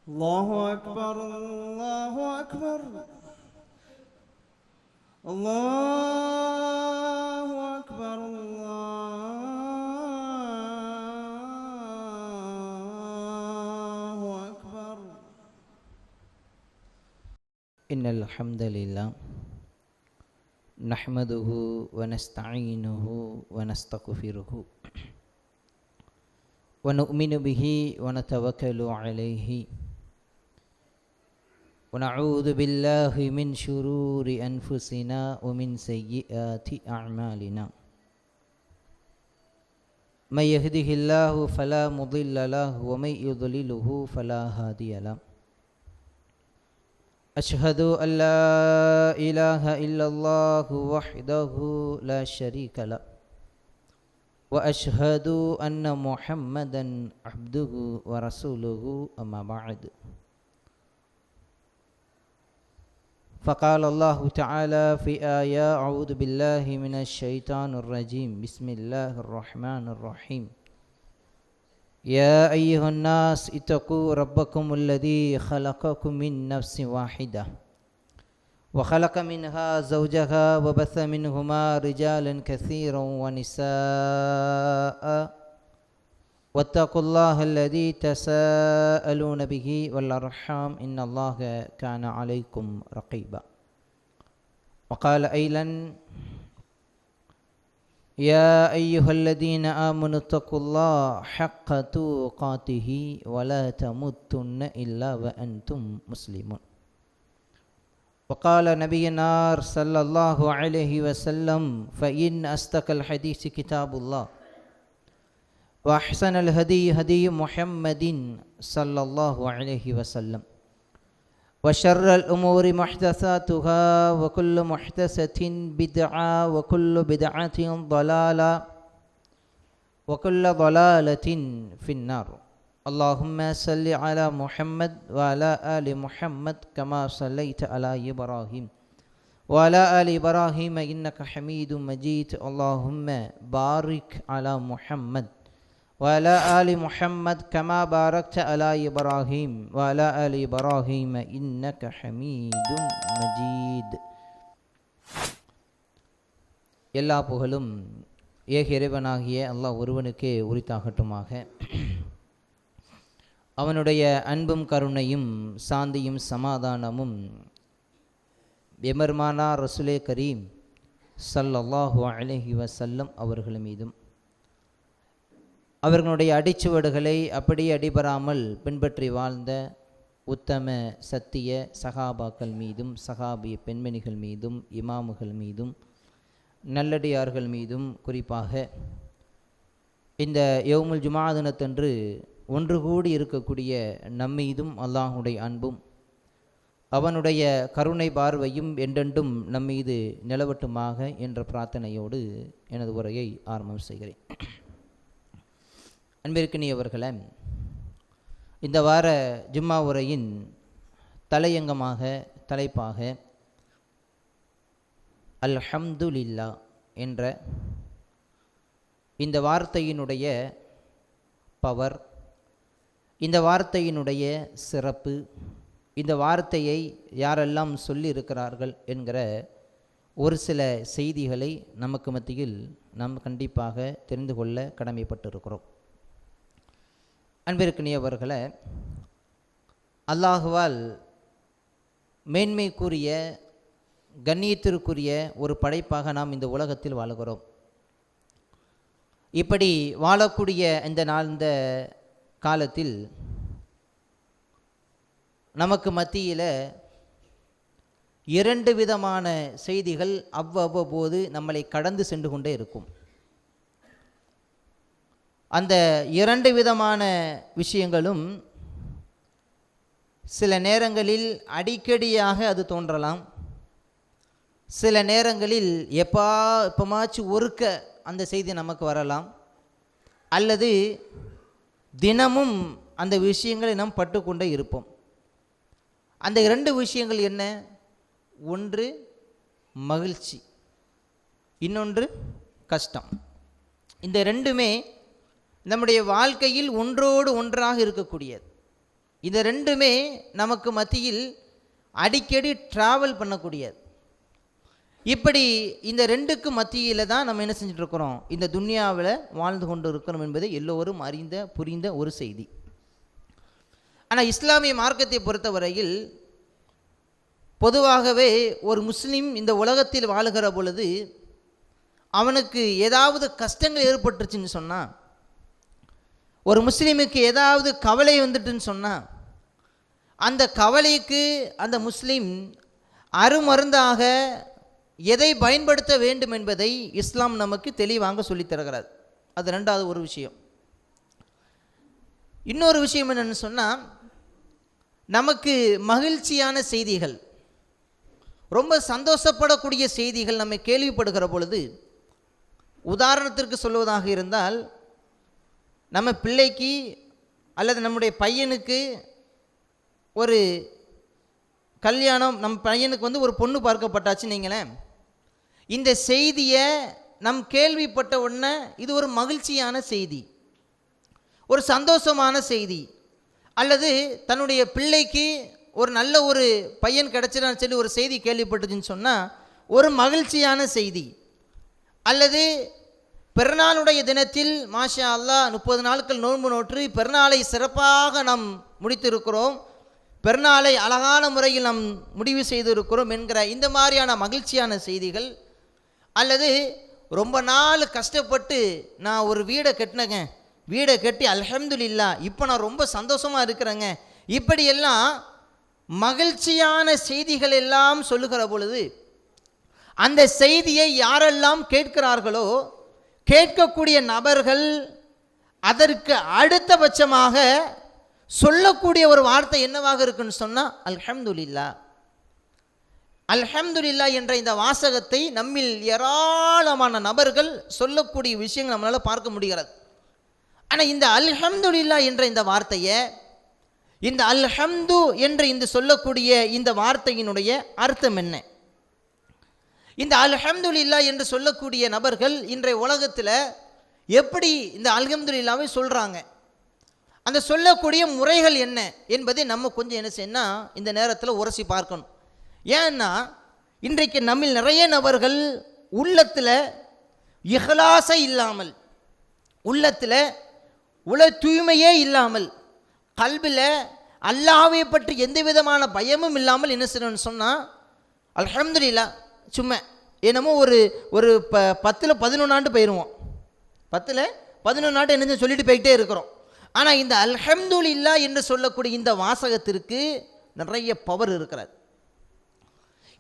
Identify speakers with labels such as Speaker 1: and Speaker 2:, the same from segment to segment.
Speaker 1: الله أكبر الله أكبر الله أكبر الله أكبر.
Speaker 2: إن الحمد لله نحمده ونستعينه ونستغفره ونؤمن به ونتوكل عليه ونعوذ بالله من شرور أنفسنا ومن سيئات أعمالنا من يهده الله فلا مضل له ومن يضلله فلا هادي له أشهد أن لا إله إلا الله وحده لا شريك له وأشهد أن محمدا عبده ورسوله أما بعد فقال الله تعالى في آية أعوذ بالله من الشيطان الرجيم بسم الله الرحمن الرحيم يا أيها الناس اتقوا ربكم الذي خلقكم من نفس واحدة وخلق منها زوجها وبث منهما رجالا كثيرا ونساء واتقوا الله الذي تساءلون به والأرحام إن الله كان عليكم رقيبا وقال أيضا يا أيها الذين آمنوا اتقوا الله حق تقاته ولا تموتن إلا وأنتم مسلمون وقال نبينا صلى الله عليه وسلم فإن أصدق الحديث كتاب الله وأحسن الهدي هدي محمد صلى الله عليه وسلم وشر الأمور محدثاتها وكل محدثة بدعة وكل بدعة ضلالة وكل ضلالة في النار اللهم صل على محمد وعلى آل محمد كما صليت على إبراهيم وعلى آل إبراهيم إنك حميد مجيد اللهم بارك على محمد وعلى آل محمد كما باركت على إبراهيم وعلى آل إبراهيم إنك حميد مجيد. எல்லா புகழும் ஏக இறைவனாகிய அல்லாஹ் ஒருவனுக்கே உரித்தாகட்டுமாக. அவனுடைய அன்பும் கருணையும் சாந்தியும் சமாதானமும் எமர்மானா ரசூலே கரீம் ஸல்லல்லாஹு அலைஹி வஸல்லம் அவர்கள் மீதும் அவர்களுடைய அடிச்சுவடுகளை அப்படியே அடிபராமல் பின்பற்றி வாழ்ந்த உத்தம சத்திய சகாபாக்கள் மீதும் சகாபிய பெண்மணிகள் மீதும் இமாமுகள் மீதும் நல்லடியார்கள் மீதும் குறிப்பாக இந்த யௌமுல் ஜுமா தினத்தன்று ஒன்று கூடி இருக்கக்கூடிய நம்மீதும் அல்லாஹுடைய அன்பும் அவனுடைய கருணை பார்வையும் என்றென்றும் நம்மீது நிலவட்டுமாக என்ற பிரார்த்தனையோடு எனது உரையை ஆரம்பம் செய்கிறேன். அன்பிற்கினியவர்களே, இந்த வார ஜும்மா உரையின் தலையங்கமாக தலைப்பாக அல்ஹம்துலில்லா என்ற இந்த வார்த்தையினுடைய பவர், இந்த வார்த்தையினுடைய சிறப்பு, இந்த வார்த்தையை யாரெல்லாம் சொல்லி இருக்கிறார்கள் என்கிற ஒரு சில செய்திகளை நமக்கு மத்தியில் நாம் கண்டிப்பாக தெரிந்து கொள்ள கடமைப்பட்டிருக்கிறோம். அன்பிற்கினியவர்களே, அல்லாஹுவால் மேன்மைக்குரிய கண்ணியத்திற்குரிய ஒரு படைப்பாக நாம் இந்த உலகத்தில் வாழுகிறோம். இப்படி வாழக்கூடிய இந்த காலத்தில் நமக்கு மத்தியில் இரண்டு விதமான செய்திகள் அவ்வப்போது நம்மளை கடந்து சென்று கொண்டே இருக்கும். அந்த இரண்டு விதமான விஷயங்களும் சில நேரங்களில் அடிக்கடியாக அது தோன்றலாம், சில நேரங்களில் எப்பமாச்சும் ஒருக்க அந்த செய்தி நமக்கு வரலாம், அல்லது தினமும் அந்த விஷயங்களை நாம் பட்டுக்கொண்டே இருப்போம். அந்த இரண்டு விஷயங்கள் என்ன? ஒன்று மகிழ்ச்சி, இன்னொன்று கஷ்டம். இந்த ரெண்டுமே நம்முடைய வாழ்க்கையில் ஒன்றோடு ஒன்றாக இருக்கக்கூடியது. இந்த ரெண்டுமே நமக்கு மத்தியில் அடிக்கடி ட்ராவல் பண்ணக்கூடியது. இப்படி இந்த ரெண்டுக்கு மத்தியில் தான் நம்ம என்ன செஞ்சுட்டு இருக்கிறோம், இந்த துன்யாவில் வாழ்ந்து கொண்டு இருக்கிறோம் என்பதை எல்லோரும் அறிந்த புரிந்த ஒரு செய்தி. ஆனால் இஸ்லாமிய மார்க்கத்தை பொறுத்தவரையில் பொதுவாகவே ஒரு முஸ்லீம் இந்த உலகத்தில் வாழுகிற பொழுது அவனுக்கு ஏதாவது கஷ்டங்கள் ஏற்பட்டுருச்சுன்னு சொன்னால், ஒரு முஸ்லீமுக்கு ஏதாவது கவலை வந்துட்டுன்னு சொன்னால், அந்த கவலைக்கு அந்த முஸ்லீம் அருமருந்தாக எதை பயன்படுத்த வேண்டும் என்பதை இஸ்லாம் நமக்கு தெளிவாக சொல்லித் தருகிறது. அது ரெண்டாவது ஒரு விஷயம். இன்னொரு விஷயம் என்னென்னு சொன்னால், நமக்கு மகிழ்ச்சியான செய்திகள், ரொம்ப சந்தோஷப்படக்கூடிய செய்திகள் நம்ம கேள்விப்படுகிற பொழுது, உதாரணத்திற்கு சொல்வதாக இருந்தால், நம்ம பிள்ளைக்கு அல்லது நம்முடைய பையனுக்கு ஒரு கல்யாணம், நம்ம பையனுக்கு வந்து ஒரு பொண்ணு பார்க்கப்பட்டாச்சு நீங்களேன், இந்த செய்தியை நம் கேள்விப்பட்ட உடனே இது ஒரு மகிழ்ச்சியான செய்தி, ஒரு சந்தோஷமான செய்தி. அல்லது தன்னுடைய பிள்ளைக்கு ஒரு நல்ல ஒரு பையன் கிடைச்சிடான்னு சொல்லி ஒரு செய்தி கேள்விப்பட்டுச்சுன்னு சொன்னால் ஒரு மகிழ்ச்சியான செய்தி. அல்லது பெருநாளுடைய தினத்தில் மாஷா அல்லாஹ் 30 நாட்கள் நோன்பு நோற்று பெருநாளை சிறப்பாக நாம் முடித்திருக்கிறோம், பெருநாளை அழகான முறையில் நாம் முடிவு செய்திருக்கிறோம் என்கிற இந்த மாதிரியான மகிழ்ச்சியான செய்திகள். அல்லது ரொம்ப நாள் கஷ்டப்பட்டு நான் ஒரு வீடை கட்டினேங்க, வீடை கட்டி அல்ஹம்துலில்லாஹ் இப்போ நான் ரொம்ப சந்தோஷமாக இருக்கிறேங்க, இப்படியெல்லாம் மகிழ்ச்சியான செய்திகள் எல்லாம் சொல்லுகிற பொழுது அந்த செய்தியை யாரெல்லாம் கேட்கிறார்களோ கேட்கக்கூடிய நபர்கள் அதற்கு அடுத்தபட்சமாக சொல்லக்கூடிய ஒரு வார்த்தை என்னவாக இருக்குன்னு சொன்னால் அல்ஹம்துலில்லாஹ். அல்ஹம்துலில்லாஹ் என்ற இந்த வாசகத்தை நம்மில் ஏராளமான நபர்கள் சொல்லக்கூடிய விஷயங்கள் நம்மளால் பார்க்க முடிகிறது. ஆனால் இந்த அல்ஹம்துலில்லாஹ் என்ற இந்த வார்த்தையை, இந்த அல்ஹம்து என்று இந்த சொல்லக்கூடிய இந்த வார்த்தையினுடைய அர்த்தம் என்ன? இந்த அல்ஹம்துலில்லாஹ் என்று சொல்லக்கூடிய நபர்கள் இன்றைய உலகத்தில் எப்படி இந்த அல்ஹம்துலில்லாஹ்வை சொல்கிறாங்க, அந்த சொல்லக்கூடிய முறைகள் என்ன என்பதை நம்ம கொஞ்சம் என்ன செய்யணும் இந்த நேரத்தில் உரசி பார்க்கணும். ஏன்னா இன்றைக்கு நம்மில் நிறைய நபர்கள் உள்ளத்தில் இஹ்லாஸை இல்லாமல், உள்ளத்தில் தூய்மையே இல்லாமல், கல்பில் அல்லாஹ்வை பற்றி எந்த விதமான பயமும் இல்லாமல் என்ன செய்யணும்னு சொன்னால் அல்ஹம்துலில்லாஹ் சும்மா என்னமோ ஒரு 10ல் 11 ஆண்டு போயிடுவோம், 10ல் 11 ஆண்டு என்ன சொல்லிட்டு போயிட்டே இருக்கிறோம். ஆனால் இந்த அல்ஹம்துலில்லாஹ் என்று சொல்லக்கூடிய இந்த வாசகத்திற்கு நிறைய பவர் இருக்கிறது.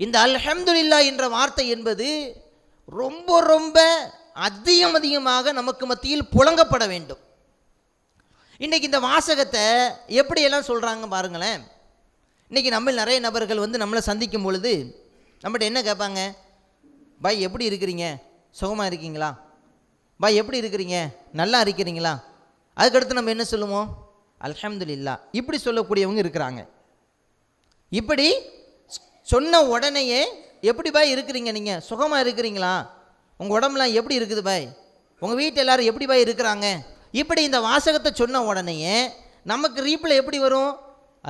Speaker 2: இந்த அல்ஹம்துலில்லாஹ் என்ற வார்த்தை என்பது ரொம்ப ரொம்ப அதிகமாக நமக்கு மத்தியில் புழங்கப்பட வேண்டும். இன்றைக்கி இந்த வாசகத்தை எப்படியெல்லாம் சொல்கிறாங்க பாருங்களேன். இன்றைக்கி நம்ம நிறைய நபர்கள் வந்து நம்மளை சந்திக்கும் பொழுது நம்மகிட்ட என்ன கேட்பாங்க, பாய் எப்படி இருக்கிறீங்க, சுகமாக இருக்கீங்களா, பாய் எப்படி இருக்கிறீங்க, நல்லா இருக்கிறீங்களா, அதுக்கடுத்து நம்ம என்ன சொல்லுவோம் அல்ஹம்துலில்லாஹ். இப்படி சொல்லக்கூடியவங்க இருக்கிறாங்க. இப்படி சொன்ன உடனேயே எப்படி பாய் இருக்கிறீங்க, நீங்கள் சுகமாக இருக்கிறீங்களா, உங்கள் உடம்புலாம் எப்படி இருக்குது பாய், உங்கள் வீட்டில் எல்லோரும் எப்படி பாய் இருக்கிறாங்க, இப்படி இந்த வாசகத்தை சொன்ன உடனேயே நமக்கு ரீப்பில் எப்படி வரும்,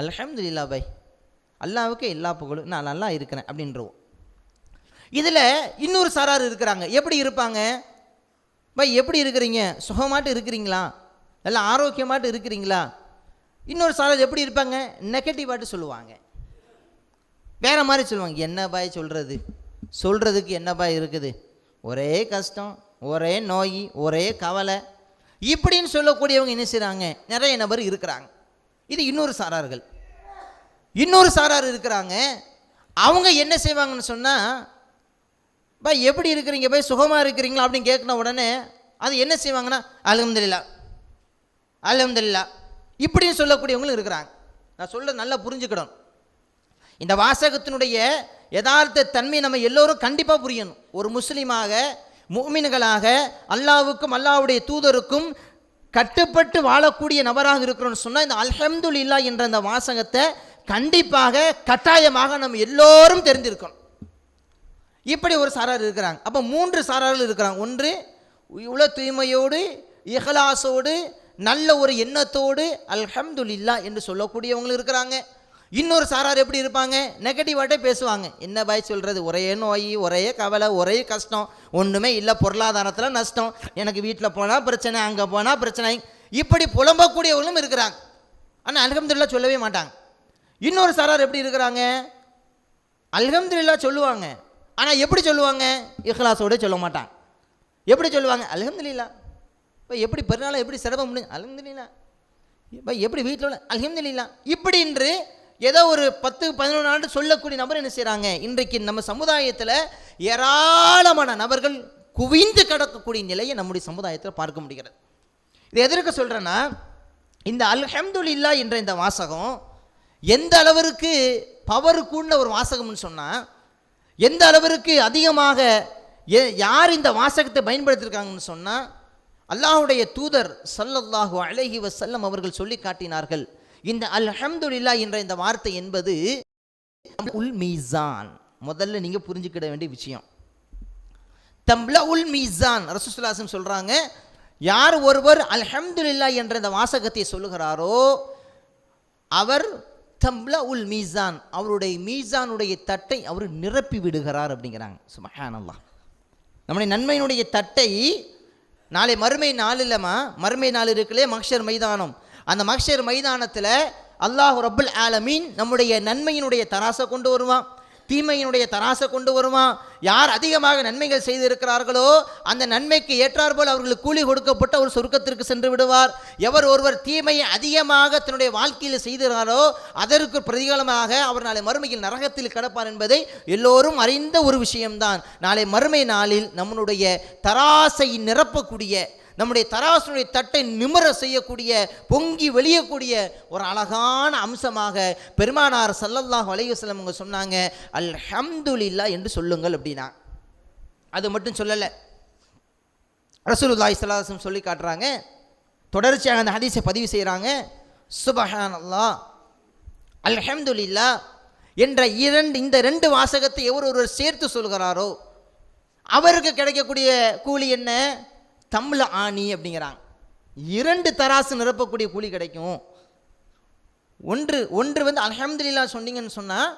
Speaker 2: அல்ஹம்துலில்லாஹ் பாய், அல்லாஹ்வுக்கு எல்லா புகழும், நான் நல்லா இருக்கிறேன் அப்படின்றோம். இதில் இன்னொரு சாரார் இருக்கிறாங்க. எப்படி இருப்பாங்க, பாய் எப்படி இருக்கிறீங்க, சுகமாட்டு இருக்கிறீங்களா, நல்லா ஆரோக்கியமாட்டு இருக்கிறீங்களா. இன்னொரு சாரார் எப்படி இருப்பாங்க, நெகட்டிவாட்டு சொல்லுவாங்க, வேறு மாதிரி சொல்லுவாங்க. என்ன பாய் சொல்கிறதுக்கு என்ன பாய் இருக்குது, ஒரே கஷ்டம், ஒரே நோய், ஒரே கவலை, இப்படின்னு சொல்லக்கூடியவங்க என்ன செய்கிறாங்க, நிறைய நபர் இருக்கிறாங்க. இது இன்னொரு சாரார்கள். இன்னொரு சாரார் இருக்கிறாங்க. அவங்க என்ன செய்வாங்கன்னு சொன்னால், பாய் எப்படி இருக்கிறீங்க பாய், சுகமாக இருக்கிறீங்களா அப்படின்னு கேட்குன உடனே அது என்ன செய்வாங்கன்னா அல்ஹம்துலில்லாஹ் அல்ஹம்துலில்லாஹ் இப்படின்னு சொல்லக்கூடியவங்களும் இருக்கிறாங்க. நான் சொல்ல நல்லா புரிஞ்சுக்கிடணும். இந்த வாசகத்தினுடைய யதார்த்த தன்மை நம்ம எல்லோரும் கண்டிப்பாக புரியணும். ஒரு முஸ்லீமாக, முஃமின்களாக, அல்லாஹ்வுக்கும் அல்லாஹ்வுடைய தூதருக்கும் கட்டுப்பட்டு வாழக்கூடிய நபராக இருக்கிறோன்னு சொன்னால் இந்த அல்ஹம்துலில்லாஹ் என்ற அந்த வாசகத்தை கண்டிப்பாக கட்டாயமாக நம்ம எல்லோரும் தெரிந்திருக்கணும். இப்படி ஒரு சாரார் இருக்கிறாங்க. அப்போ 3 சாரார்கள் இருக்கிறாங்க. ஒன்று உள தூய்மையோடு இஹ்லாஸோடு நல்ல ஒரு எண்ணத்தோடு அல்ஹம்துலில்லாஹ் என்று சொல்லக்கூடியவங்களும் இருக்கிறாங்க. இன்னொரு சாரார் எப்படி இருப்பாங்க, நெகட்டிவாட்டே பேசுவாங்க. என்ன பாய் சொல்கிறது, ஒரே நோய், ஒரே கவலை, ஒரே கஷ்டம், ஒன்றுமே இல்லை, பொருளாதாரத்தில் நஷ்டம், எனக்கு வீட்டில் போனால் பிரச்சனை, அங்கே போனால் பிரச்சனை, இப்படி புலம்பக்கூடியவர்களும் இருக்கிறாங்க. ஆனால் அல்ஹம்துலில்லாஹ் சொல்லவே மாட்டாங்க. இன்னொரு சாரார் எப்படி இருக்கிறாங்க, அல்ஹம்துலில்லாஹ் சொல்லுவாங்க, ஆனால் எப்படி சொல்லுவாங்க, இஹ்லாஸோடு சொல்ல மாட்டாங்க. எப்படி சொல்லுவாங்க, அல்ஹம்துலில்லாஹ். இப்போ எப்படி பெருநாள் எப்படி சிறப்பாக முடியும், அல்ஹம்துலில்லாஹ். இப்போ எப்படி வீட்டில் உள்ள அல்ஹம்துலில்லாஹ். இப்படி என்று ஏதோ ஒரு 10-11 ஆண்டு சொல்லக்கூடிய நபர் என்ன செய்கிறாங்க, இன்றைக்கு நம்ம சமுதாயத்தில் ஏராளமான நபர்கள் குவிந்து கிடக்கக்கூடிய நிலையை நம்முடைய சமுதாயத்தில் பார்க்க முடிகிறது. இது எதற்கு சொல்கிறேன்னா, இந்த அல்ஹம்துலில்லாஹ் என்ற இந்த வாசகம் எந்த அளவிற்கு பவர் கூடின ஒரு வாசகம்னு சொன்னால், எந்த அளவிற்கு அதிகமாக யார் இந்த வாசகத்தை பயன்படுத்தியிருக்காங்கன்னு சொன்னால், அல்லாஹ்வுடைய தூதர் ஸல்லல்லாஹு அலைஹி வஸல்லம் அவர்கள் சொல்லி காட்டினார்கள். இந்த அல்ஹம்துலில்லாஹ் என்ற இந்த வார்த்தை என்பது உல் மீசான். முதல்ல நீங்கள் புரிஞ்சுக்கிட வேண்டிய விஷயம், தம்ல உல் மீசான். ரசூலுல்லாஹி ஸல்லல்லாஹு அலைஹி வஸல்லம் சொல்கிறாங்க, யார் ஒருவர் அல்ஹம்துலில்லாஹ் என்ற இந்த வாசகத்தை சொல்லுகிறாரோ அவர் தம்ல உல் மீசான், அவருடைய மீசானுடைய தட்டை அவர் நிரப்பி விடுகிறார் அப்படிங்கிறாங்க. சுப்ஹானல்லாஹ். நம்முடைய நன்மையினுடைய தட்டை நாளை மறுமை நாள் இல்லைம்மா, மறுமை நாள் இருக்குல்லே மஹ்ஷர் மைதானம், அந்த மஹ்ஷர் மைதானத்தில் அல்லாஹ் ரப்புல் ஆலமீன் நம்முடைய நன்மையினுடைய தராசை கொண்டு வருவான், தீமையினுடைய தராசை கொண்டு வருவான். யார் அதிகமாக நன்மைகள் செய்திருக்கிறார்களோ அந்த நன்மைக்கு ஏற்றாற்போல் அவர்களுக்கு கூலி கொடுக்கப்பட்ட ஒரு சொர்க்கத்திற்கு சென்று விடுவார். எவர் ஒருவர் தீமையை அதிகமாக தன்னுடைய வாழ்க்கையில் செய்கிறாரோ அதற்கு பிரதிகாலமாக அவர் நாளை மறுமையில் நரகத்தில் கிடப்பார் என்பதை எல்லோரும் அறிந்த ஒரு விஷயம்தான். நாளை மறுமை நாளில் நம்முடைய தராசை நிரப்பக்கூடிய, நம்முடைய தராசுடைய தட்டை நிமிர செய்யக்கூடிய, பொங்கி வெளியக்கூடிய ஒரு அழகான அம்சமாக பெருமானார் ஸல்லல்லாஹு அலைஹி வஸல்லம் அவங்க சொன்னாங்க, அல்ஹம்துலில்லாஹ் என்று சொல்லுங்கள் அப்படின்னா. அது மட்டும் சொல்லலை, ரசூலுல்லாஹி ஸல்லல்லாஹு அலைஹி வஸல்லம் சொல்லி காட்டுறாங்க, தொடர்ச்சியாக அந்த ஹதீஸை பதிவு செய்கிறாங்க. சுப்ஹானல்லாஹ் அல்ஹம்துலில்லாஹ் என்ற இந்த ரெண்டு வாசகத்தை எவர் ஒருவர் சேர்த்து சொல்கிறாரோ அவருக்கு கிடைக்கக்கூடிய கூலி என்ன, தம்ல ஆணி அப்படிங்கிறாங்க. 2 தராசு நிரப்பக்கூடிய கூலி கிடைக்கும். ஒன்று வந்து அல்ஹம்துலில்லாஹ் சொன்னீங்கன்னு சொன்னால்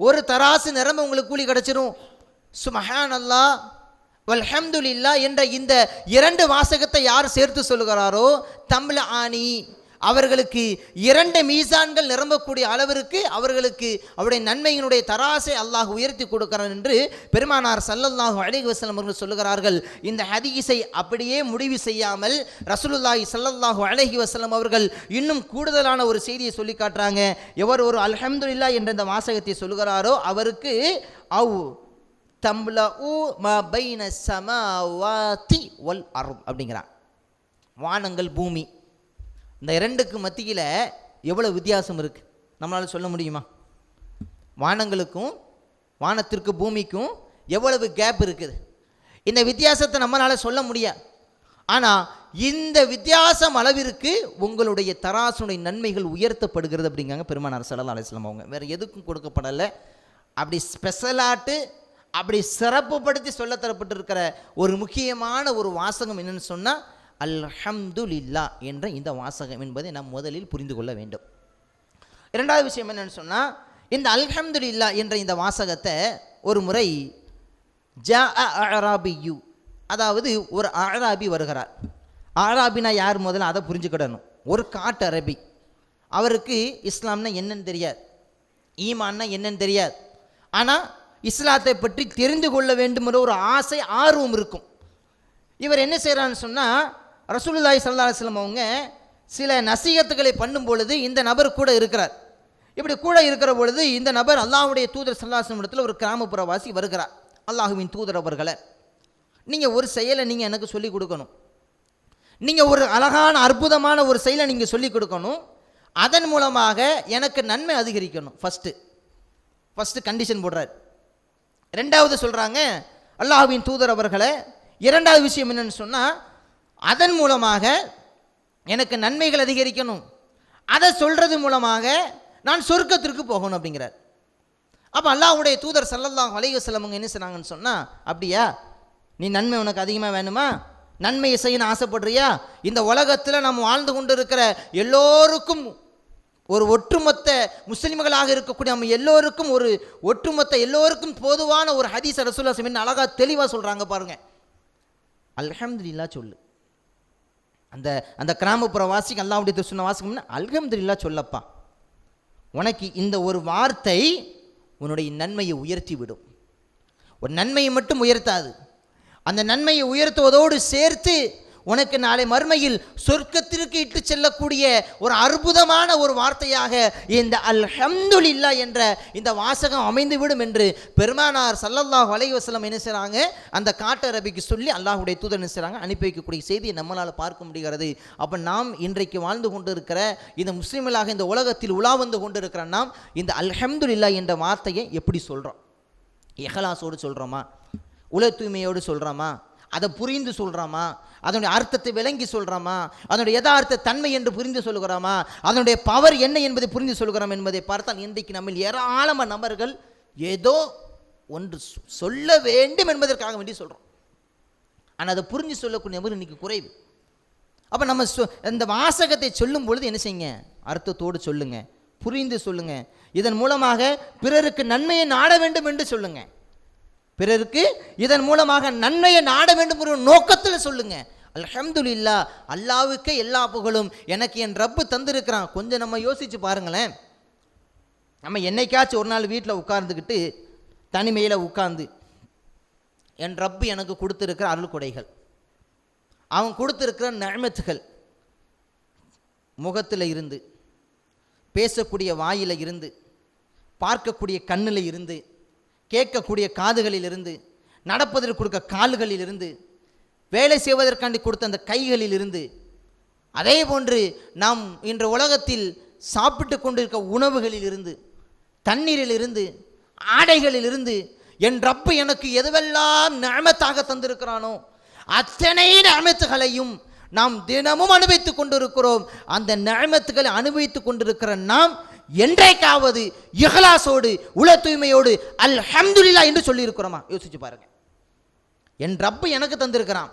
Speaker 2: ஒரு தராசு நிரம்ப உங்களுக்கு கூலி கிடைச்சிரும். சுப்ஹானல்லாஹ் வல்ஹம்துலில்லாஹ் என்ற இந்த 2 வாசகத்தை யார் சேர்த்து சொல்லுகிறாரோ தம்ல ஆணி, அவர்களுக்கு 2 மீசான்கள் நிரம்பக்கூடிய அளவிற்கு அவர்களுக்கு அவருடைய நன்மையினுடைய தராசை அல்லாஹ் உயர்த்தி கொடுக்கிறான் என்று பெருமானார் ஸல்லல்லாஹு அலைஹி வஸல்லம் அவர்கள் சொல்லுகிறார்கள். இந்த ஹதீஸை அப்படியே முடிவு செய்யாமல் ரசூலுல்லாஹி ஸல்லல்லாஹு அலைஹி வஸல்லம் அவர்கள் இன்னும் கூடுதலான ஒரு செய்தியை சொல்லி காட்டுறாங்க. எவர் ஒரு அல்ஹம்துலில்லாஹ் என்ற இந்த வாசகத்தை சொல்லுகிறாரோ அவருக்கு அவ் தம்லஉ மா பைன ஸமாவாதி வல் அர்த் அப்படிங்கிறான். வானங்கள் பூமி இந்த 2க்கு மத்தியில் எவ்வளோ வித்தியாசம் இருக்குது நம்மளால் சொல்ல முடியுமா? வானங்களுக்கும் வானத்திற்கு பூமிக்கும் எவ்வளவு கேப் இருக்குது, இந்த வித்தியாசத்தை நம்மளால் சொல்ல முடியாது. ஆனால் இந்த வித்தியாசம் அளவிற்கு உங்களுடைய தராசுடைய நன்மைகள் உயர்த்தப்படுகிறது அப்படிங்காங்க பெருமானார் ஸல்லல்லாஹு அலைஹி வஸல்லம் அவங்க. வேறு எதுக்கும் கொடுக்கப்படலை, அப்படி ஸ்பெஷலாட்டு அப்படி சிறப்புப்படுத்தி சொல்ல தரப்பட்டிருக்கிற ஒரு முக்கியமான ஒரு வாசகம் என்னென்னு சொன்னால் அல்ஹம்துலில்லாஹ் என்ற இந்த வாசகம் என்பதை நாம் முதலில் புரிந்து கொள்ள வேண்டும். இரண்டாவது விஷயம் என்னென்னு சொன்னால், இந்த அல்ஹம்துலில்லாஹ் என்ற இந்த வாசகத்தை ஒரு முறை அஅராபியு, அதாவது ஒரு அஅராபி வருகிறார். அஅராபினா யார் முதல்ல அதை புரிஞ்சுக்கிடணும். ஒரு காட்டு அரபி, அவருக்கு இஸ்லாம்னா என்னன்னு தெரியாது, ஈமான்னா என்னன்னு தெரியாது. ஆனால் இஸ்லாத்தை பற்றி தெரிந்து கொள்ள வேண்டுமென்ற ஒரு ஆசை ஆர்வம் இருக்கும். இவர் என்ன செய்கிறான்னு சொன்னால், ரசூலுல்லாஹி ஸல்லல்லாஹு அலைஹி வஸல்லம் அவங்க சில நசீகத்துகளை பண்ணும் பொழுது இந்த நபர் கூட இருக்கிறார். இப்படி கூட இருக்கிற பொழுது இந்த நபர் அல்லாஹ்வுடைய தூதர் ஸல்லல்லாஹு அலைஹி வஸல்லம் இடத்துல ஒரு கிராமப்புறவாசி வருகிறார். அல்லாஹ்வின் தூதர் அவர்களை, நீங்கள் ஒரு செயலை நீங்கள் எனக்கு சொல்லிக் கொடுக்கணும், நீங்கள் ஒரு அழகான அற்புதமான ஒரு செயலை நீங்கள் சொல்லிக் கொடுக்கணும், அதன் மூலமாக எனக்கு நன்மை அதிகரிக்கணும். ஃபஸ்ட்டு கண்டிஷன் போடுறார். ரெண்டாவது சொல்கிறாங்க, அல்லாஹ்வின் தூதர் அவர்களை, இரண்டாவது விஷயம் என்னென்னு சொன்னால், அதன் மூலமாக எனக்கு நன்மைகள் அதிகரிக்கணும், அதை சொல்கிறது மூலமாக நான் சொர்க்கத்திற்கு போகணும் அப்படிங்கிறார். அப்போ அல்லாஹ்வுடைய தூதர் ஸல்லல்லாஹு அலைஹி வஸல்லம் என்ன சொன்னாங்கன்னு சொன்னால், அப்படியா, நீ நன்மை உனக்கு அதிகமாக வேணுமா, நன்மையை செய்யணும் ஆசைப்படுறியா? இந்த உலகத்தில் நம்ம வாழ்ந்து கொண்டு இருக்கிற எல்லோருக்கும் ஒரு ஒட்டுமொத்த முஸ்லிம்களாக இருக்கக்கூடிய நம்ம எல்லோருக்கும் ஒரு ஒட்டுமொத்த எல்லோருக்கும் பொதுவான ஒரு ஹதீஸ் ரசூலுல்லாஹி ஸல்லல்லாஹு அலைஹி வஸல்லம் அழகா தெளிவாக சொல்கிறாங்க பாருங்க. அல்ஹம்துலில்லாஹ் சொல்லு. அந்த அந்த கிராமப்புற வாசிக்கு அல்லாஹ்வுடைய சொன்ன வாசிக்கணும்னா அல்ஹம்துலில்லாஹ் சொல்லப்பா. உனக்கு இந்த ஒரு வார்த்தை உன்னுடைய நன்மையை உயர்த்தி விடும். ஒரு நன்மையை மட்டும் உயர்த்தாது, அந்த நன்மையை உயர்த்துவதோடு சேர்த்து உனக்கு நாளை மறுமையில் சொர்க்கத்திற்கு இட்டு செல்லக்கூடிய ஒரு அற்புதமான ஒரு வார்த்தையாக இந்த அல்ஹம்துலில்லாஹ் என்ற இந்த வாசகம் அமைந்துவிடும் என்று பெருமானார் ஸல்லல்லாஹு அலைஹி வஸல்லம் என்ன செய்றாங்க, அந்த காட்டு அரபிக்கு சொல்லி அல்லாஹ்வுடைய தூதர் என்ன செய்றாங்க, அனுப்பி வைக்கக்கூடிய செய்தியை நம்மளால் பார்க்க முடிகிறது. அப்போ நாம் இன்றைக்கு வாழ்ந்து கொண்டு இருக்கிற இந்த முஸ்லிம்களாக இந்த உலகத்தில் உலா வந்து கொண்டு இருக்கிற நாம் இந்த அல்ஹம்துலில்லாஹ் என்ற வார்த்தையை எப்படி சொல்கிறோம்? இஹ்லாஸோடு சொல்கிறோமா? உல தூய்மையோடு சொல்கிறோமா? அதை புரிந்து சொல்கிறோமா? அதனுடைய அர்த்தத்தை விளங்கி சொல்கிறோமா? அதனுடைய யதார்த்த தன்மை என்று புரிந்து சொல்கிறோமா? அதனுடைய பவர் என்ன என்பதை புரிந்து சொல்கிறோம் என்பதை பார்த்தால் இன்றைக்கு நம்ம ஏராளமான நபர்கள் ஏதோ ஒன்று சொல்ல வேண்டும் என்பதற்காக வேண்டி சொல்கிறோம். ஆனால் அதை புரிஞ்சு சொல்லக்கூடிய நபர் இன்றைக்கி குறைவு. அப்போ நம்ம இந்த வாசகத்தை சொல்லும் பொழுது என்ன செய்யுங்க, அர்த்தத்தோடு சொல்லுங்க, புரிந்து சொல்லுங்க. இதன் மூலமாக பிறருக்கு நன்மையை நாட வேண்டும் என்று சொல்லுங்க. பிறருக்கு இதன் மூலமாக நன்மையை நாட வேண்டும் என்ற நோக்கத்தில் சொல்லுங்க. அல்ஹம்துலில்லாஹ், அல்லாஹ்வுக்கே எல்லா புகழும், எனக்கு என் ரப்பு தந்திருக்கிறான். கொஞ்சம் நம்ம யோசிச்சு பாருங்களேன். நம்ம என்னைக்காச்சும் ஒரு நாள் வீட்டில் உட்கார்ந்துக்கிட்டு தனிமையில் உட்கார்ந்து என் ரப்பு எனக்கு கொடுத்துருக்கிற அருள் கொடைகள், அவன் கொடுத்துருக்கிற நிஅமத்துகள், முகத்தில் இருந்து, பேசக்கூடிய வாயில் இருந்து, பார்க்கக்கூடிய கண்ணில் இருந்து, கேட்கக்கூடிய காதுகளில் இருந்து, நடப்பதற்கு கொடுக்க கால்களில் இருந்து, வேலை செய்வதற்காண்டி கொடுத்த அந்த கைகளில் இருந்து, அதே போன்று நாம் இன்று உலகத்தில் சாப்பிட்டு கொண்டிருக்க உணவுகளில் இருந்து, தண்ணீரில் இருந்து, ஆடைகளில் இருந்து என் ரப்பு எனக்கு எதுவெல்லாம் நிஅமத்தாக தந்திருக்கிறானோ அத்தனை நிஅமத்துகளையும் நாம் தினமும் அனுபவித்துக் கொண்டிருக்கிறோம். அந்த நிஅமத்துகளை அனுபவித்துக் கொண்டிருக்கிற நாம் என்றைக்காவது இஹ்லாஸோடு உல தூய்மையோடு அல்ஹம்துலில்லாஹ் என்று சொல்லி இருக்கிறோமா? யோசிச்சு பாருங்க. என் ரப்பு எனக்கு தந்திருக்கிறான்,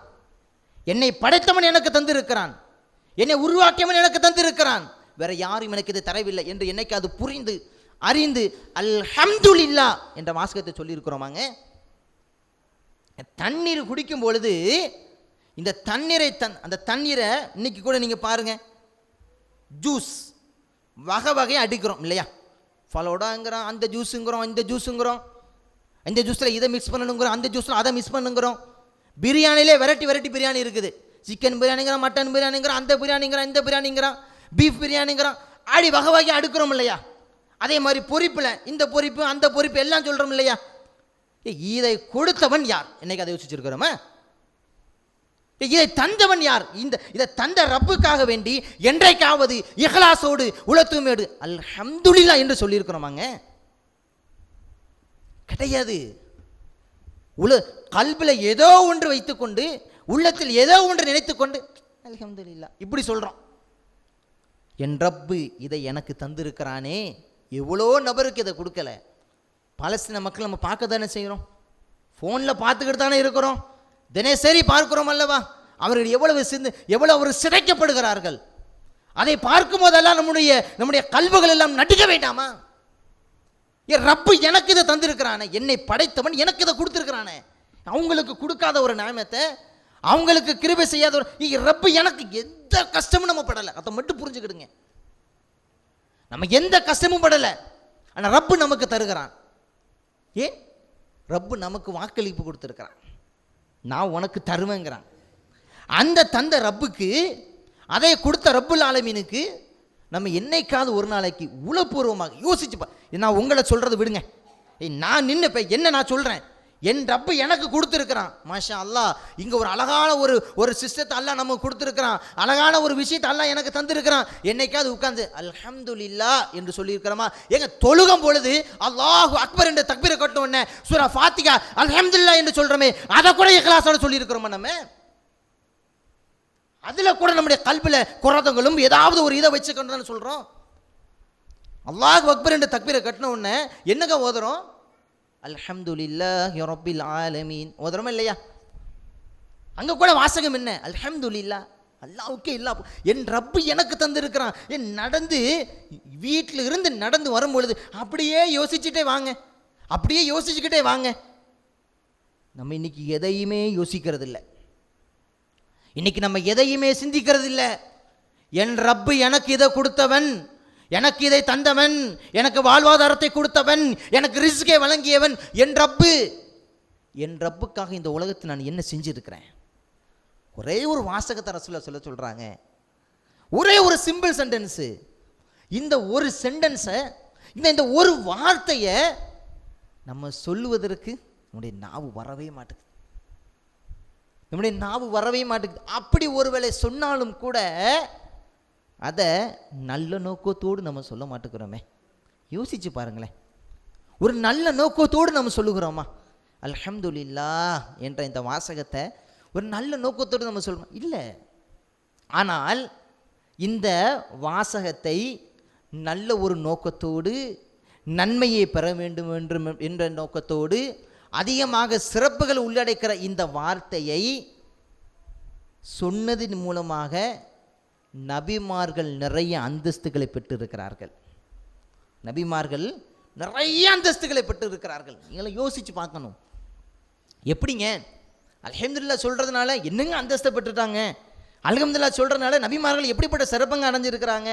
Speaker 2: என்னை படைத்தவன் எனக்கு தந்திருக்கிறான், என்னை உருவாக்கியவன் எனக்கு தந்திருக்கிறான், வேற யாரும் எனக்கு இது தரவில்லை என்று என்னைக்கு அது புரிந்து அறிந்து அல்ஹம்துலில்லாஹ் என்ற வாசகத்தை சொல்லி இருக்கிறோமாங்க. தண்ணீர் குடிக்கும் பொழுது இந்த தண்ணீரை அந்த தண்ணீரை இன்னைக்கு கூட நீங்க பாருங்க, ஜூஸ் வகை வகையை அடிக்கிறோம் இல்லையா? ஃபலோடாங்கிறோம், அந்த ஜூஸுங்கிறோம், இந்த ஜூஸுங்கிறோம், இந்த ஜூஸில் இதை மிக்ஸ் பண்ணணுங்கிறோம், அந்த ஜூஸில் அதை மிக்ஸ் பண்ணுங்கிறோம். பிரியாணிலே வெரைட்டி பிரியாணி இருக்குது. சிக்கன் பிரியாணிங்கிறான், மட்டன் பிரியாணிங்கிறான், அந்த பிரியாணிங்கிறான், இந்த பிரியாணிங்கிறான், பீஃப் பிரியாணிங்கிறான், ஆடி வகை வகை அடுக்கிறோம் இல்லையா? அதே மாதிரி பொரிப்பில் இந்த பொரிப்பு அந்த பொரிப்பு எல்லாம் சொல்கிறோம் இல்லையா? இதை கொடுத்தவன் யார்? என்னைக்கு அதை யோசிச்சிருக்கிறோமா? இதை தந்தவன் யார்? இதை தந்த ரப்புக்காக வேண்டி என்றைக்காவது இஹ்லாஸோடு உல தூய்மையோடு அல்ஹம்துலில்லாஹ் என்று சொல்லியிருக்கிறோமாங்க? கிடையாது. கல்பில் ஏதோ ஒன்று வைத்துக்கொண்டு, உள்ளத்தில் ஏதோ ஒன்று நினைத்துக்கொண்டு அல்ஹம்துலில்லாஹ் இப்படி சொல்கிறோம். என் ரப்பு இதை எனக்கு தந்திருக்கிறானே. எவ்வளோ நபருக்கு இதை கொடுக்கல. பாலஸ்தீன மக்கள் நம்ம பார்க்க தானே செய்கிறோம், ஃபோனில் பார்த்துக்கிட்டு தானே இருக்கிறோம், தினசரி பார்க்கிறோம் அல்லவா? அவர்கள் எவ்வளவு ஒரு சிதைக்கப்படுகிறார்கள். அதை பார்க்கும் போதெல்லாம் நம்முடைய கல்வுகள் எல்லாம் நடுங்க வேண்டாமா? என் ரப்பு எனக்கு இதை தந்திருக்கிறானே, என்னை படைத்தவன் எனக்கு இதை கொடுத்துருக்கிறானே, அவங்களுக்கு கொடுக்காத ஒரு நியமத்தை, அவங்களுக்கு கிருபை செய்யாத ஒரு ரப்பு எனக்கு எந்த கஷ்டமும் நம்ம படலை. அதை மட்டும் புரிஞ்சுக்கிடுங்க. நம்ம எந்த கஷ்டமும் படலை, ஆனால் ரப்பு நமக்கு தருகிறான். ஏன்? ரப்பு நமக்கு வாக்களிப்பு கொடுத்துருக்கிறான், நான் உனக்கு தருவேங்கிறான். அந்த தந்த ரப்புக்கு, அதை கொடுத்த ரப்புல் ஆலமீனுக்கு நம்ம என்னைக்காவது ஒரு நாளைக்கு உளப்பூர்வமாக யோசிச்சுப்பா. நான் உங்களை சொல்கிறத விடுங்க, நான் நின்று இப்போ என்ன நான் சொல்கிறேன், என் ரப்பு எனக்கு கொடுத்துருக்கிறான். மாஷா அல்லாஹ், இங்கே ஒரு அழகான ஒரு சிஸ்டத்தை அல்லாஹ் நமக்கு கொடுத்துருக்கிறான், அழகான ஒரு விஷயத்தை அல்லாஹ் எனக்கு தந்திருக்கிறான். என்னைக்காவது உட்கார்ந்து அல்ஹம்துலில்லாஹ் என்று சொல்லியிருக்கிறோமா? எங்க தொழுகும் பொழுது அல்லாஹு அக்பர் என்ற தக்பீரை கட்ட உடனே சூரா ஃபாத்திஹா அல்ஹம்துலில்லாஹ் என்று சொல்கிறோமே, அதை கூட இஹ்லாஸோட சொல்லியிருக்கிறோமா? நம்ம அதில் கூட நம்முடைய கல்பில் குறதங்களும் ஏதாவது ஒரு இதை வச்சுக்கொண்டு தானே சொல்கிறோம். அல்லாஹு அக்பர் என்ற தக்பீரை கட்டின உடனே என்னங்க ஓதுறோம்? அல்ஹம்துலில்லாஹி ரப்பில் ஆலமீன் ஓதுறோமா இல்லையா? அங்கே கூட வாசகம் என்ன? அல்ஹம்துலில்லாஹ், அல்லாஹ்வுக்கே எல்லா என் ரப்பு எனக்கு தந்திருக்கிறான். என் நடந்து வீட்டில் இருந்து நடந்து வரும் பொழுது அப்படியே யோசிச்சுட்டே வாங்க, அப்படியே யோசிச்சுக்கிட்டே வாங்க. நம்ம இன்னைக்கு எதையுமே யோசிக்கிறது இல்லை, இன்னைக்கு நம்ம எதையுமே சிந்திக்கிறது இல்லை. என் ரப்பு எனக்கு இதை கொடுத்தவன், எனக்கு இதை தந்தவன், எனக்கு வாழ்வாதாரத்தை கொடுத்தவன், எனக்கு ரிஸ்கை வழங்கியவன் என் ரப்பு. என் ரப்புக்காக இந்த உலகத்தில் நான் என்ன செஞ்சிருக்கிறேன்? ஒரே ஒரு வாசகத்தை ரசூலுல்லாஹ் சொல்றாங்க, ஒரே ஒரு சிம்பிள் சென்டென்ஸு. இந்த ஒரு சென்டென்ஸை, இந்த ஒரு வார்த்தையை நம்ம சொல்லுவதற்கு நம்முடைய நாவு வரவே மாட்டேங்குது, நம்முடைய நாவு வரவே மாட்டேங்குது. அப்படி ஒருவேளை சொன்னாலும் கூட அதை நல்ல நோக்கத்தோடு நம்ம சொல்ல மாட்டேங்கிறோமே. யோசிச்சு பாருங்களேன், ஒரு நல்ல நோக்கத்தோடு நம்ம சொல்லுகிறோமா? அல்ஹம்துலில்லாஹ் என்ற இந்த வாசகத்தை ஒரு நல்ல நோக்கத்தோடு நம்ம சொல்றோம் இல்லை. ஆனால் இந்த வாசகத்தை நல்ல ஒரு நோக்கத்தோடு, நன்மையை பெற வேண்டும் என்ற நோக்கத்தோடு, அதிகமாக சிறப்புகள் உள்ளடக்கிற இந்த வார்த்தையை சொன்னதின் மூலமாக நபிமார்கள் நிறைய அந்தஸ்துகளை பெற்றிருக்கிறார்கள். நபிமார்கள் நிறைய அந்தஸ்துகளை பெற்றிருக்கிறார்கள். நீங்களும் யோசிச்சு பார்க்கணும். எப்படிங்க அல்ஹம்துலில்லாஹ் சொல்றதுனால என்னங்க அந்தஸ்தை பெற்றுட்டாங்க, அல்ஹம்துலில்லாஹ் சொல்றதுனால நபிமார்கள் எப்படிப்பட்ட சிறப்பங்க அடைஞ்சிருக்கிறாங்க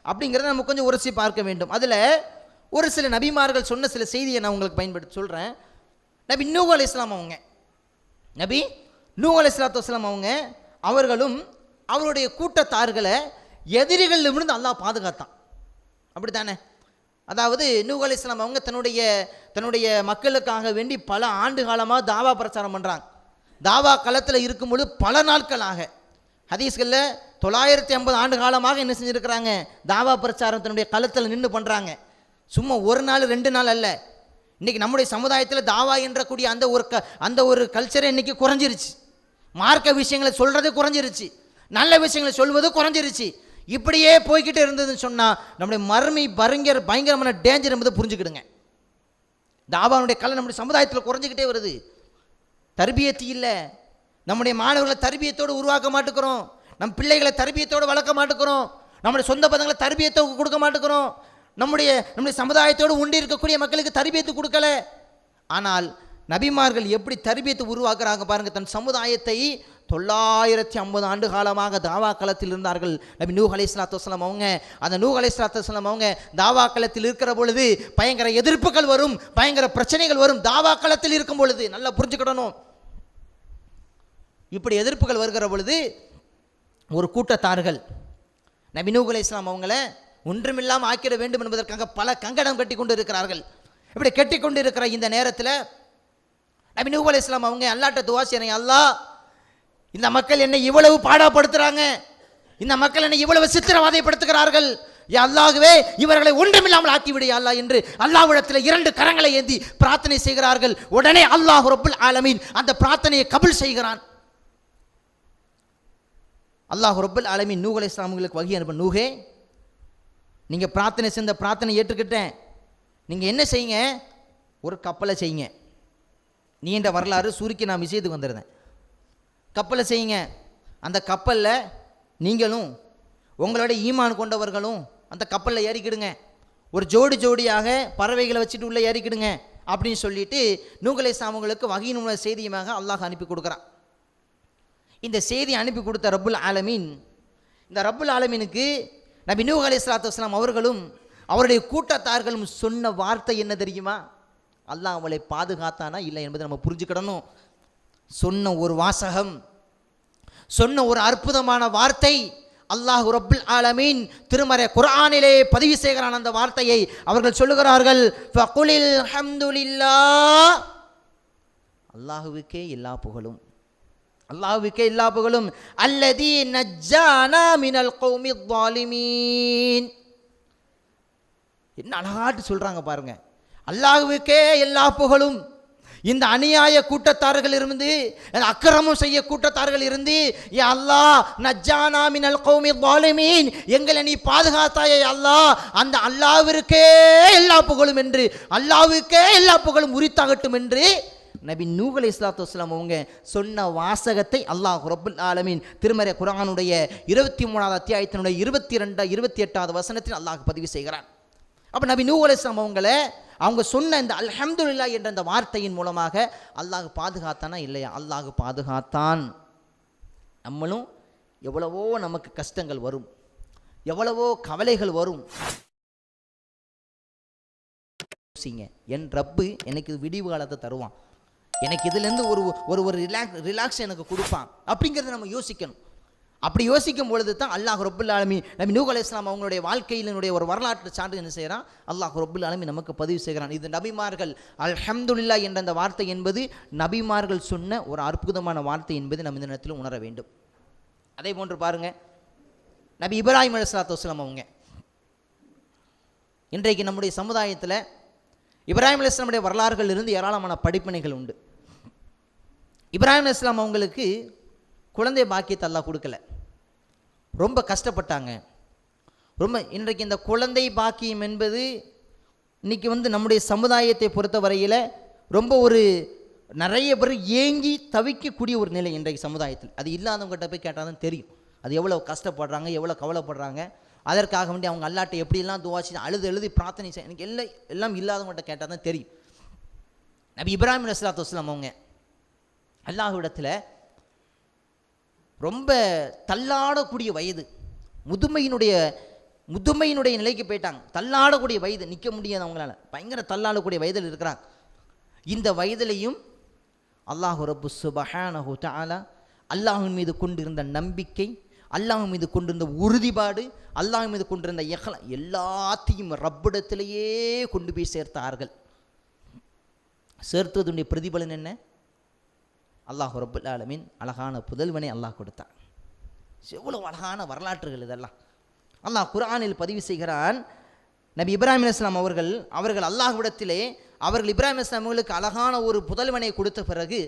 Speaker 2: அப்படிங்கிறத நம்ம கொஞ்சம் உரசி பார்க்க வேண்டும். அதில் ஒரு சில நபிமார்கள் சொன்ன சில செய்தியை நான் உங்களுக்கு பயன்படுத்தி சொல்கிறேன். நபி நூஹ் அலைஹிஸ்ஸலாம் அவங்க, நபி நூஹ் அலைஹிஸ்ஸலாத்து வஸ்ஸலாம் அவங்க, அவர்களும் அவருடைய கூட்டத்தார்களை எதிரிகளிலிருந்து அல்லாஹ் பாதுகாத்தான். அப்படி தானே? அதாவது நூஹ் அலைஹிஸ்ஸலாம் அவங்க தன்னுடைய மக்களுக்காக வேண்டி பல ஆண்டு காலமாக தாவா பிரச்சாரம் பண்ணுறாங்க. தாவா களத்தில் இருக்கும்பொழுது பல நாட்களாக, ஹதீஸ்களில் 950 ஆண்டு காலமாக என்ன செஞ்சுருக்கிறாங்க? தாவா பிரச்சாரம் தன்னுடைய களத்தில் நின்று பண்ணுறாங்க. சும்மா ஒரு நாள் 2 நாள் அல்ல. இன்றைக்கி நம்முடைய சமுதாயத்தில் தாவா என்ற கூடிய அந்த ஒரு கல்ச்சரை இன்றைக்கி குறைஞ்சிருச்சு. மார்க்க விஷயங்களை சொல்கிறது குறைஞ்சிருச்சு, நல்ல விஷயங்களை சொல்வது குறைஞ்சிருச்சு. இப்படியே போய்கிட்டே இருந்ததுன்னு சொன்னால் நம்முடைய மறுமை பயங்கரமான டேஞ்சர் என்பதை புரிஞ்சுக்கிடுங்க. தாவாவுடைய கலை நம்முடைய சமுதாயத்தில் குறைஞ்சிக்கிட்டே வருது. தர்பியத்து இல்லை, நம்முடைய மாணவர்களை தர்பியத்தோடு உருவாக்க மாட்டேங்கிறோம், நம் பிள்ளைகளை தர்பியத்தோடு வளர்க்க மாட்டேங்கிறோம், நம்முடைய சொந்த பதங்களை தர்பியத்தோடு கொடுக்க மாட்டேங்கிறோம், நம்முடைய சமுதாயத்தோடு உண்டி இருக்கக்கூடிய மக்களுக்கு தர்பியத்து கொடுக்கல. ஆனால் நபிமார்கள் எப்படி தர்பியத்தை உருவாக்குறாங்க பாருங்க. தன் சமுதாயத்தை 950 ஆண்டு காலமாக தாவா களத்தில் இருந்தார்கள் நபி நூஹ் அலைஹிஸ்ஸலாத்து வஸ்ஸலாம் அவங்க. அந்த நூஹ் அலைஹிஸ்ஸலாத்து வஸ்ஸலாம் அவங்க தாவா களத்தில் இருக்கிற பொழுது பயங்கர எதிர்ப்புகள் வரும், பயங்கர பிரச்சனைகள் வரும். தாவா களத்தில் இருக்கும் பொழுது நல்லா புரிஞ்சுக்கிடணும். இப்படி எதிர்ப்புகள் வருகிற பொழுது ஒரு கூட்டத்தார்கள் நபி நூஹ் அலைஹிஸ்ஸலாம் அவங்கள ஒன்றுமில்லாமல் ஆக்கிட வேண்டும் என்பதற்காக பல கங்கணம் கட்டி கொண்டு இருக்கிறார்கள். இப்படி கட்டி கொண்டு இருக்கிற இந்த நேரத்தில் நபி நூஹ் அலைஹிஸ்ஸலாம் அவங்க அல்லாஹ்ட்ட துஆ செய்றாங்க, அல்லாஹ் இந்த மக்கள் என்னை இவ்வளவு பாடாப்படுத்துறாங்க, இந்த மக்கள் என்னை இவ்வளவு சித்திரவதைப்படுத்துகிறார்கள், யா அல்லாஹ்வே இவர்களை ஒன்றுமில்லாமல் ஆக்கிவிடு யா அல்லாஹ் என்று அல்லாஹ்விடத்தில் 2 கரங்களை ஏந்தி பிரார்த்தனை செய்கிறார்கள். உடனே அல்லாஹ் ரப்புல் ஆலமீன் அந்த பிரார்த்தனையை கபூல் செய்கிறான். அல்லாஹ் ரப்புல் ஆலமீன் நூஹ் அலைஹிஸ்ஸலாம் அவங்களுக்கு வஹி அனுப்ப, நூஹே நீங்கள் பிரார்த்தனை செஞ்ச பிரார்த்தனை ஏற்றுக்கிட்டேன், நீங்கள் என்ன செய்யுங்க, ஒரு கப்பலை செய்யுங்க. நீண்ட வரலாறு சுருக்கி நான் விஷயத்துக்கு வந்துடுறேன். கப்பலை செய்யுங்க. அந்த கப்பலில் நீங்களும் உங்களோட ஈமான் கொண்டவர்களும் அந்த கப்பலில் ஏறிக்கிடுங்க. ஒரு ஜோடியாக பறவைகளை வச்சுட்டு உள்ளே ஏறிக்கிடுங்க அப்படின்னு சொல்லிட்டு நூஹ் அலைஹிஸ்ஸலாம் அவங்களுக்கு வஹீனுடைய செய்தியுமாக அல்லாஹ் அனுப்பி கொடுக்குறான். இந்த செய்தி அனுப்பி கொடுத்த ரப்புல் ஆலமீன், இந்த ரப்புல் ஆலமீனுக்கு நபி நூஹ் அலைஹிஸ்ஸலாத்து வஸ்ஸலாம் அவர்களும் அவருடைய கூட்டத்தார்களும் சொன்ன வார்த்தை என்ன தெரியுமா? அல்லாஹ் அவளை பாதுகாத்தானா இல்லை என்பதை நம்ம புரிஞ்சுக்கிடணும். சொன்ன ஒரு வாசகம், சொன்ன ஒரு அற்புதமான வார்த்தை அல்லாஹ் ரப்புல் ஆலமீன் திருமறை குர்ஆனிலே பதிவு செய்கிறான். அந்த வார்த்தையை அவர்கள் சொல்லுகிறார்கள், ஃபகுலில் ஹம்துலில்லாஹ், அல்லாஹ்வுக்கே எல்லா புகழும், அல்லாஹ்வுக்கே எல்லா புகழும், அல்லதி நஜ்ஜானா மினல் கௌமில் ஸாலிமீன். என்ன அழகாட்டு சொல்றாங்க பாருங்க. அல்லாஹ்வுக்கே எல்லா புகழும், இந்த அநியாய கூட்டத்தார்கள் இருந்து, அக்கிரமம் செய்ய கூட்டத்தார்கள் இருந்து, யா அல்லாஹ் நஜ்ஜானா மினல் கௌமில் ஸாலிமீன், எங்களை நீ பாதுகாத்தாயே அல்லாஹ், அந்த அல்லாஹ்விற்கே எல்லா புகழும் என்று, அல்லாஹ்வுக்கே எல்லா புகழும் உரித்தாகட்டும் என்று நபி நூஹ் அலைஹிஸ்ஸலாத்து வஸ்ஸலாம் அவங்க சொன்ன வாசகத்தை அல்லாஹ் ரப்புல் ஆலமீன் திருமறை குர்ஆனுடைய 23வது அத்தியாயத்தினுடைய 28வது வசனத்தில் அல்லாஹ் பதிவு செய்கிறான். அப்போ நபி நூஹ் அலைஹிஸ்ஸலாம் அவங்க சொன்ன இந்த அல்ஹம்துலில்லாஹ் என்ற அந்த வார்த்தையின் மூலமாக அல்லாஹ் பாதுகாத்தானா இல்லையா? அல்லாஹ் பாதுகாத்தான். நம்மளும் எவ்வளவோ நமக்கு கஷ்டங்கள் வரும், எவ்வளவோ கவலைகள் வரும். என் ரப்பு எனக்கு விடிவு காலத்தை தருவான், எனக்கு இதுலேருந்து ஒரு ரிலாக்ஸ் எனக்கு கொடுப்பான் அப்படிங்கிறத நம்ம யோசிக்கணும். அப்படி யோசிக்கும் பொழுது தான் அல்லாஹ் ரப்புல் ஆலமீன் நபி நூஹ் அலைஹிஸ்ஸலாம் அவங்களுடைய வாழ்க்கையினுடைய ஒரு வரலாற்று சான்று என்ன செய்கிறான்? அல்லாஹ் ரப்புல் ஆலமீன் நமக்கு பதிவு செய்கிறான். இது நபிமார்கள் அல்ஹம்துலில்லாஹ் என்ற அந்த வார்த்தை என்பது நபிமார்கள் சொன்ன ஒரு அற்புதமான வார்த்தை என்பதை நம்ம இந்த நேரத்தில் உணர வேண்டும். அதே போன்று பாருங்க, நபி இப்ராஹிம் அலைஹிஸ்ஸலாத்து வஸ்ஸலாம் அவங்க இன்றைக்கு நம்முடைய சமுதாயத்தில் இப்ராஹிம் அலைஹிஸ்ஸலாமுடைய வரலாறுகள் இருந்து ஏராளமான படிப்பினைகள் உண்டு. இப்ராஹிம் அலைஹிஸ்ஸலாம் அவங்களுக்கு குழந்தை பாக்கியத்தை அல்லாஹ் கொடுக்கல, ரொம்ப கஷ்டப்பட்டாங்க. ரொம்ப இன்றைக்கு இந்த குழந்தை பாக்கியம் என்பது இன்றைக்கி நம்முடைய சமுதாயத்தை பொறுத்த வரையில் ரொம்ப ஒரு நிறைய பேர் ஏங்கி தவிக்கக்கூடிய ஒரு நிலை இன்றைக்கு சமுதாயத்தில். அது இல்லாதவங்ககிட்ட போய் கேட்டால் தான் தெரியும் அது எவ்வளோ கஷ்டப்படுறாங்க, எவ்வளோ கவலைப்படுறாங்க. அதற்காக வேண்டி அவங்க அல்லாட்ட எப்படியெல்லாம் துவாச்சி எழுதி பிரார்த்தனை செய்ய எனக்கு எல்லாம் இல்லாதவங்ககிட்ட கேட்டால் தான் தெரியும். நபி இப்ராஹிம் அலைஹிஸ்ஸலாத்து வஸ்ஸலாம் அவங்க அல்லாஹ்விடத்தில் ரொம்ப தள்ளாடக்கூடிய வயது, முதுமையினுடைய நிலைக்கு போயிட்டாங்க. தள்ளாடக்கூடிய வயது, நிற்க முடியாது அவங்களால, பயங்கர தள்ளாடக்கூடிய வயதில் இருக்கிறாங்க. இந்த வயதிலையும் அல்லாஹ் ரப்பு சுப்ஹானஹு தஆலா அல்லாஹ்வின் மீது கொண்டிருந்த நம்பிக்கை, அல்லாஹ் மீது கொண்டிருந்த உறுதிப்பாடு, அல்லாஹ் மீது கொண்டிருந்த எல்லாத்தையும் ரப்பிடத்திலேயே கொண்டு போய் சேர்த்தார்கள். சேர்த்ததுடைய பிரதிபலன் என்ன? அல்லாஹ் ரப்புல் ஆலமீன் அழகான புதல்வனை அல்லாஹ் கொடுத்தான். எவ்வளவு அழகான வரலாற்றுகள் இதெல்லாம். அல்லாஹ் குர்ஆனில் பதிவு செய்கிறான். நபி இப்ராஹிம் அலைஹிஸ்ஸலாம் அவர்கள் அல்லாஹ்விடத்திலே அவர்கள் இப்ராஹிம் அலைஹிஸ்ஸலாம் அவங்களுக்கு அழகான ஒரு புதல்வனை கொடுத்த பிறகு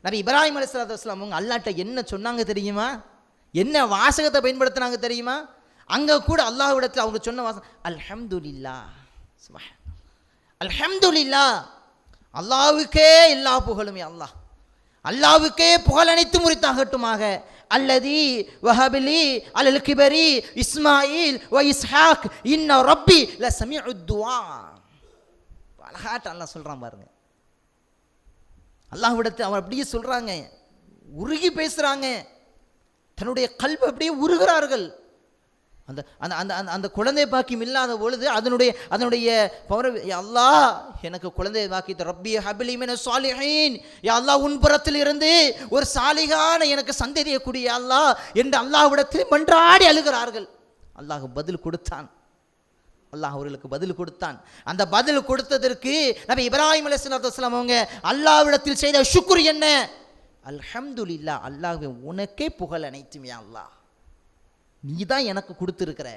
Speaker 2: நபி இப்ராஹிம் அலைஹிஸ்ஸலாத்து வஸ்ஸலாம் அவங்க அல்லாஹ்ட்ட என்ன சொன்னாங்க தெரியுமா? என்ன வாசகத்தை பயன்படுத்தினாங்க தெரியுமா? அங்கே கூட அல்லாஹ்விடத்தில் அவங்க சொன்ன வாசகம் அல்ஹம்துலில்லாஹ். அல்ஹம்துலில்லாஹ், அல்லாஹ்வுக்கே எல்லா புகழுமே, அல்லாஹ்வுக்கே புகழ் அனைத்து முறித்தாகட்டுமாக. அல்லதி வஹபிலி அலல் கிபரி இஸ்மாயில் வ இஸ்ஹாக் இன்ன ரப்பி லஸமீஉத் துஆ. அழகாட்ட அல்லாஹ் சொல்றான் பாருங்க. அல்லாஹ்விடத்தில் அவர் அப்படியே சொல்றாங்க, உருகி பேசுறாங்க, தன்னுடைய கல்வி அப்படியே உருகிறார்கள். அந்த அந்த அந்த அந்த குழந்தை பாக்கியம் இல்லாத பொழுது அதனுடைய பவர், அல்லாஹ் எனக்கு குழந்தை பாக்கியத்தை ரப்பி ஹபிலி மின சாலிஹீன், யா அல்லாஹ் உன் புறத்தில் இருந்து ஒரு சாலிகான எனக்கு சந்ததியை கூடிய அல்லாஹ் என்று அல்லாஹ்விடத்தில் மன்றாடி அழுகிறார்கள். அல்லாஹ் பதில் கொடுத்தான். அல்லாஹ் அவர்களுக்கு பதில் கொடுத்தான். அந்த பதில் கொடுத்ததற்கு நபி இப்ராஹிம் அலைஹிஸ்ஸலாத்து வஸ்ஸலாம் அவங்க அல்லாஹ்விடத்தில் செய்த ஷுக்ர் என்ன? அல்ஹம்துலில்லாஹ், அல்லாஹ்வே உனக்கே புகழ் அனைத்துமே, அல்லாஹ் நீ தான் எனக்கு கொடுத்துருக்கிற,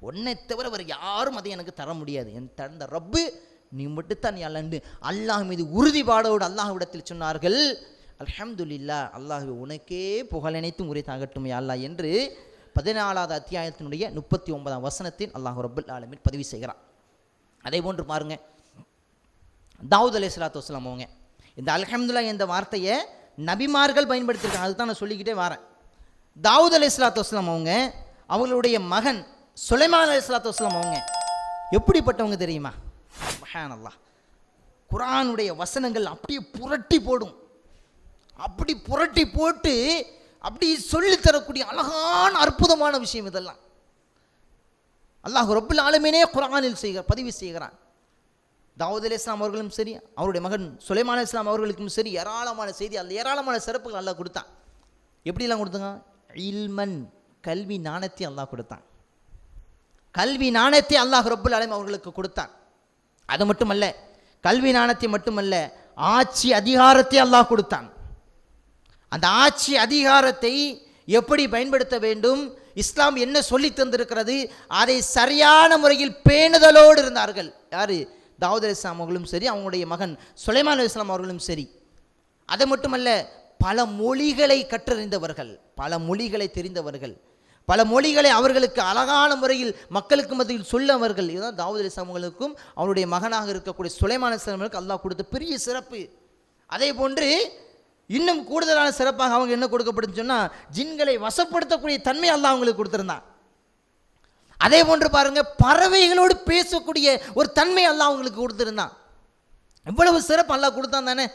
Speaker 2: உன்னை தவிர வேறு யாரும் அதை எனக்கு தர முடியாது, என் தந்த ரப்பு நீ மட்டும்தான் நீ அல்லண்டு அல்லாஹ் மீது உறுதிப்பாடோடு அல்லாஹ்விடத்தில் சொன்னார்கள். அல்ஹம்துலில்லாஹ், அல்லாஹ்வே உனக்கே புகழ் அனைத்தும் உரித்தாகட்டுமே அல்லாஹ் என்று 14வது அத்தியாயத்தினுடைய 39ஆம் வசனத்தில் அல்லாஹ் ரப்புல் ஆலமீன் பதிவு செய்கிறான். அதே போன்று பாருங்க, தாவூத் அலைஹிஸ்ஸலாத்து வஸ்ஸலாம் அவங்க இந்த அல்ஹம்துலில்லாஹ் என்ற வார்த்தையை நபிமார்கள் பயன்படுத்தியிருக்காங்க. அதுதான் நான் சொல்லிக்கிட்டே வரேன். தாவூத் அலைஹிஸ்ஸலாத்து வஸ்ஸலாம் அவங்களுடைய மகன் சுலைமான் அலைஹிஸ்ஸலாத்து வஸ்ஸலாம் அவங்க எப்படிப்பட்டவங்க தெரியுமா? சுப்ஹானல்லாஹ், குர்ஆனுடைய வசனங்கள் அப்படியே புரட்டி போடும், அப்படி புரட்டி போட்டு அப்படி சொல்லித்தரக்கூடிய அழகான அற்புதமான விஷயம் இதெல்லாம். அல்லாஹ் ரப்புல் ஆலமீனே குர்ஆனில் பதிவு செய்கிறான். தாவூத் அலைஹிஸ்ஸலாம் அவர்களும் சரி, அவருடைய மகன் சுலைமான் அலைஹிஸ்ஸலாம் அவர்களுக்கும் சரி ஏராளமான செய்தி, அந்த ஏராளமான சிறப்புகள் அல்லாஹ் கொடுத்தான். எப்படிலாம் கொடுத்தாங்க? இல்மன், கல்வி ஞானத்தை அல்லாஹ் கொடுத்தான். கல்வி ஞானத்தை அல்லாஹ் ரப்புல் ஆலமீன் அவர்களுக்கு கொடுத்தான். அது மட்டுமல்ல, கல்வி ஞானத்தை மட்டுமல்ல, ஆட்சி அதிகாரத்தை அல்லாஹ் கொடுத்தான். அந்த ஆட்சி அதிகாரத்தை எப்படி பயன்படுத்த வேண்டும், இஸ்லாம் என்ன சொல்லி தந்திருக்கிறது, அதை சரியான முறையில் பேணுதலோடு இருந்தார்கள். யாரு? தாவூத் அலைஹிஸ்ஸலாம் அவர்களும் சரி, அவங்களுடைய மகன் சுலைமான் அலைஹிஸ்ஸலாம் அவர்களும் சரி. அது மட்டுமல்ல, பல மொழிகளை கற்றறிந்தவர்கள், பல மொழிகளை தெரிந்தவர்கள், பல மொழிகளை அவர்களுக்கு அழகான முறையில் மக்களுக்கு மத்தியில் சொல்லவர்கள். இதுதான் தாவூத் அலைஹிஸ்ஸலாம் அவங்களுக்கும் அவருடைய மகனாக இருக்கக்கூடிய சுலைமான் அலைஹிஸ்ஸலாமுக்கு அல்லாஹ் கொடுத்த பெரிய சிறப்பு. அதே போன்று இன்னும் கூடுதலான சிறப்பாக அவங்க என்ன கொடுக்கப்படுன்னு சொன்னால் ஜின்களை வசப்படுத்தக்கூடிய தன்மை அல்லாஹ் அவங்களுக்கு கொடுத்துருந்தான். அதே போன்று பாருங்க, பறவைகளோடு பேசக்கூடிய ஒரு தன்மை அல்லாஹ் அவங்களுக்கு கொடுத்துருந்தான். இவ்வளவு சிறப்பு அல்லாஹ் கொடுத்தான் தானே.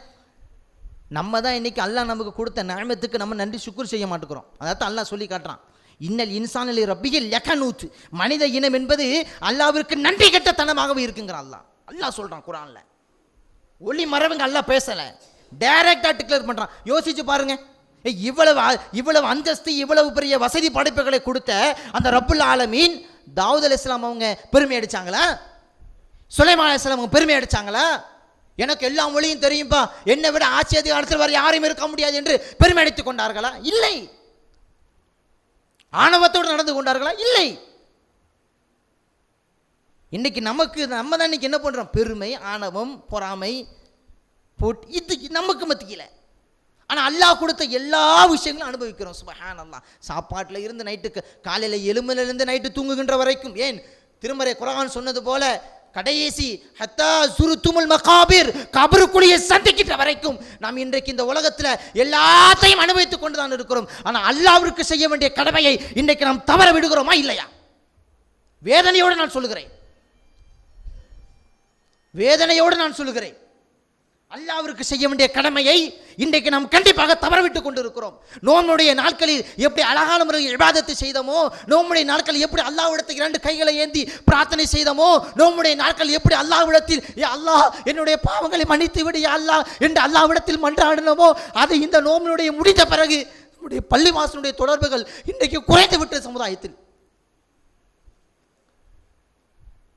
Speaker 2: நம்ம தான் இன்னைக்கு அல்லாஹ் நமக்கு கொடுத்த நியமத்துக்கு நம்ம நன்றி சுக்குர் செய்ய மாட்டேங்கிறோம். அதான் அல்லாஹ் சொல்லி காட்டுறான், இன்னல் இன்சானலி ரப்பியில் லகனூத், மனித இனம் என்பது அல்லாஹ்விற்கு நன்றி கெட்ட தனமாகவே இருக்குங்கிறான் அல்லாஹ். அல்லாஹ் சொல்றான் குர்ஆன்ல. ஒளி மறைவுங்க அல்லாஹ் பேசல, டைரக்டா டிக்ளேர் பண்றான். யோசிச்சு பாருங்க, இவ்வளவு அந்தஸ்து, இவ்வளவு பெரிய வசதி படைப்புகளை கொடுத்த அந்த ரப்புல் ஆலமீன் தாவூத் அலைஹிஸ்ஸலாம் அவங்க பெருமை அடிச்சாங்களா? சுலைமான் அலைஹிஸ்ஸலாம் அவங்க பெருமை அடிச்சாங்களா? எனக்கு எல்லா மொழியும் தெரியும்பா, என்னை விட ஆட்சி அதிகாரத்தில் வர யாரும் இருக்க முடியாது என்று பெருமை அடித்துக் கொண்டார்களா? இல்லை. ஆணவத்தோடு நடந்து கொண்டார்களா? இல்லை. இன்னைக்கு நம்ம தான் இன்னைக்கு என்ன பண்றோம்? பெருமை, ஆணவம், பொறாமை, போட்டி, இது நமக்கு மத்தியில. ஆனா அல்லாஹ் கொடுத்த எல்லா விஷயங்களும் அனுபவிக்கிறோம். சுப்ஹானல்லாஹ். சாப்பாட்டுல இருந்து நைட்டுக்கு, காலையில எலும்புல இருந்து நைட்டு தூங்குகின்ற வரைக்கும், ஏன் திருமறை குர்ஆன் சொன்னது போல கடைசி ஹத்தா சுருத்துமுல் மகாபிர், கபருக்குரிய சந்திக்கின்ற வரைக்கும் நாம் இன்றைக்கு இந்த உலகத்தில் எல்லாத்தையும் அனுபவித்துக் கொண்டுதான் இருக்கிறோம். ஆனால் அல்லாஹ்விற்கு செய்ய வேண்டிய கடமையை இன்றைக்கு நாம் தவற விடுகிறோமா இல்லையா? வேதனையோடு நான் சொல்லுகிறேன், வேதனையோடு நான் சொல்லுகிறேன். அல்லாஹ்விற்கு செய்ய வேண்டிய கடமையை இன்றைக்கு நாம் கண்டிப்பாக தவறவிட்டுக் கொண்டிருக்கிறோம். நோன்புடைய நாட்களில் எப்படி அழகான முறையில் இபாதத்தை செய்தோமோ, நோன்புடைய நாட்களில் எப்படி அல்லாஹ்விடத்தில் 2 கைகளை ஏந்தி பிரார்த்தனை செய்தோமோ, நோன்புடைய நாட்களில் எப்படி அல்லாஹ்விடத்தில் யா அல்லாஹ் என்னுடைய பாவங்களை மன்னித்து விடு யா அல்லாஹ் என்று அல்லாஹ்விடத்தில் மன்றாடினோமோ, அது இந்த நோன்புடைய முடிந்த பிறகு நம்முடைய பள்ளி வாசனுடைய தொடர்புகள் இன்றைக்கு குறைந்து விட்ட சமுதாயத்தில்.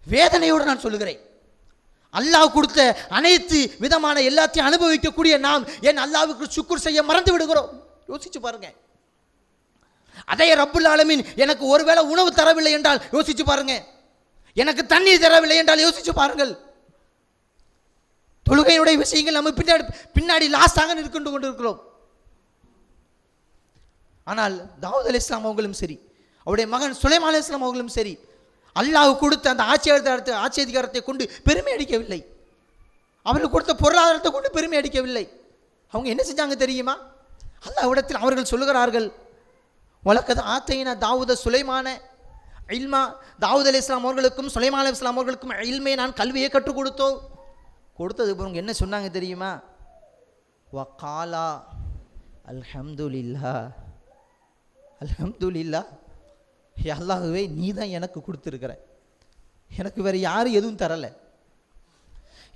Speaker 2: வேதனையோடு நான் சொல்லுகிறேன், அல்லாஹ் கொடுத்த அனைத்து விதமான எல்லாத்தையும் அனுபவிக்கக்கூடிய நாம் ஏன் அல்லாஹ்வுக்கு சுக்குர் செய்ய மறந்து விடுகிறோம்? யோசிச்சு பாருங்க. அதே ரப்புல் ஆலமீன் எனக்கு ஒருவேளை உணவு தரவில்லை என்றால் யோசிச்சு பாருங்க, எனக்கு தண்ணீர் தரவில்லை என்றால் யோசிச்சு பாருங்கள். தொழுகையுடைய விஷயங்கள் நம்ம பின்னாடி லாஸ்டாக நிற்கொண்டு கொண்டிருக்கிறோம். ஆனால் தாவூத் அலைஹிஸ்ஸலாம் அவங்களும் சரி, அவருடைய மகன் சுலைமான் அலைஹிஸ்ஸலாம் அவங்களும் சரி, அல்லாஹ் கொடுத்த அந்த ஆட்சி அதிகாரத்தை கொண்டு பெருமை அடிக்கவில்லை. அவர்கள் கொடுத்த பொருளாதாரத்தை கொண்டு பெருமை அடிக்கவில்லை. அவங்க என்ன செஞ்சாங்க தெரியுமா? அல்லாஹ்விடத்தில் அவர்கள் சொல்லுகிறார்கள், வலக்கத் ஆத்தைனா தாவூத சுலைமான இல்மா, தாவூத் அலைஹிஸ்ஸலாம் அவர்களுக்கும் சுலைமான் அலைஹிஸ்ஸலாம் அவர்களுக்கும் இல்மை, நான் கல்வியை கற்றுக் கொடுத்தது அவங்க என்ன சொன்னாங்க தெரியுமா? வகாலா அல்ஹம்துலில்லாஹ், அல்ஹம்துலில்லாஹ், அல்லாஹ்வே நீ தான் எனக்கு கொடுத்துருக்கிற, எனக்கு வேறு யாரும் எதுவும் தரலை.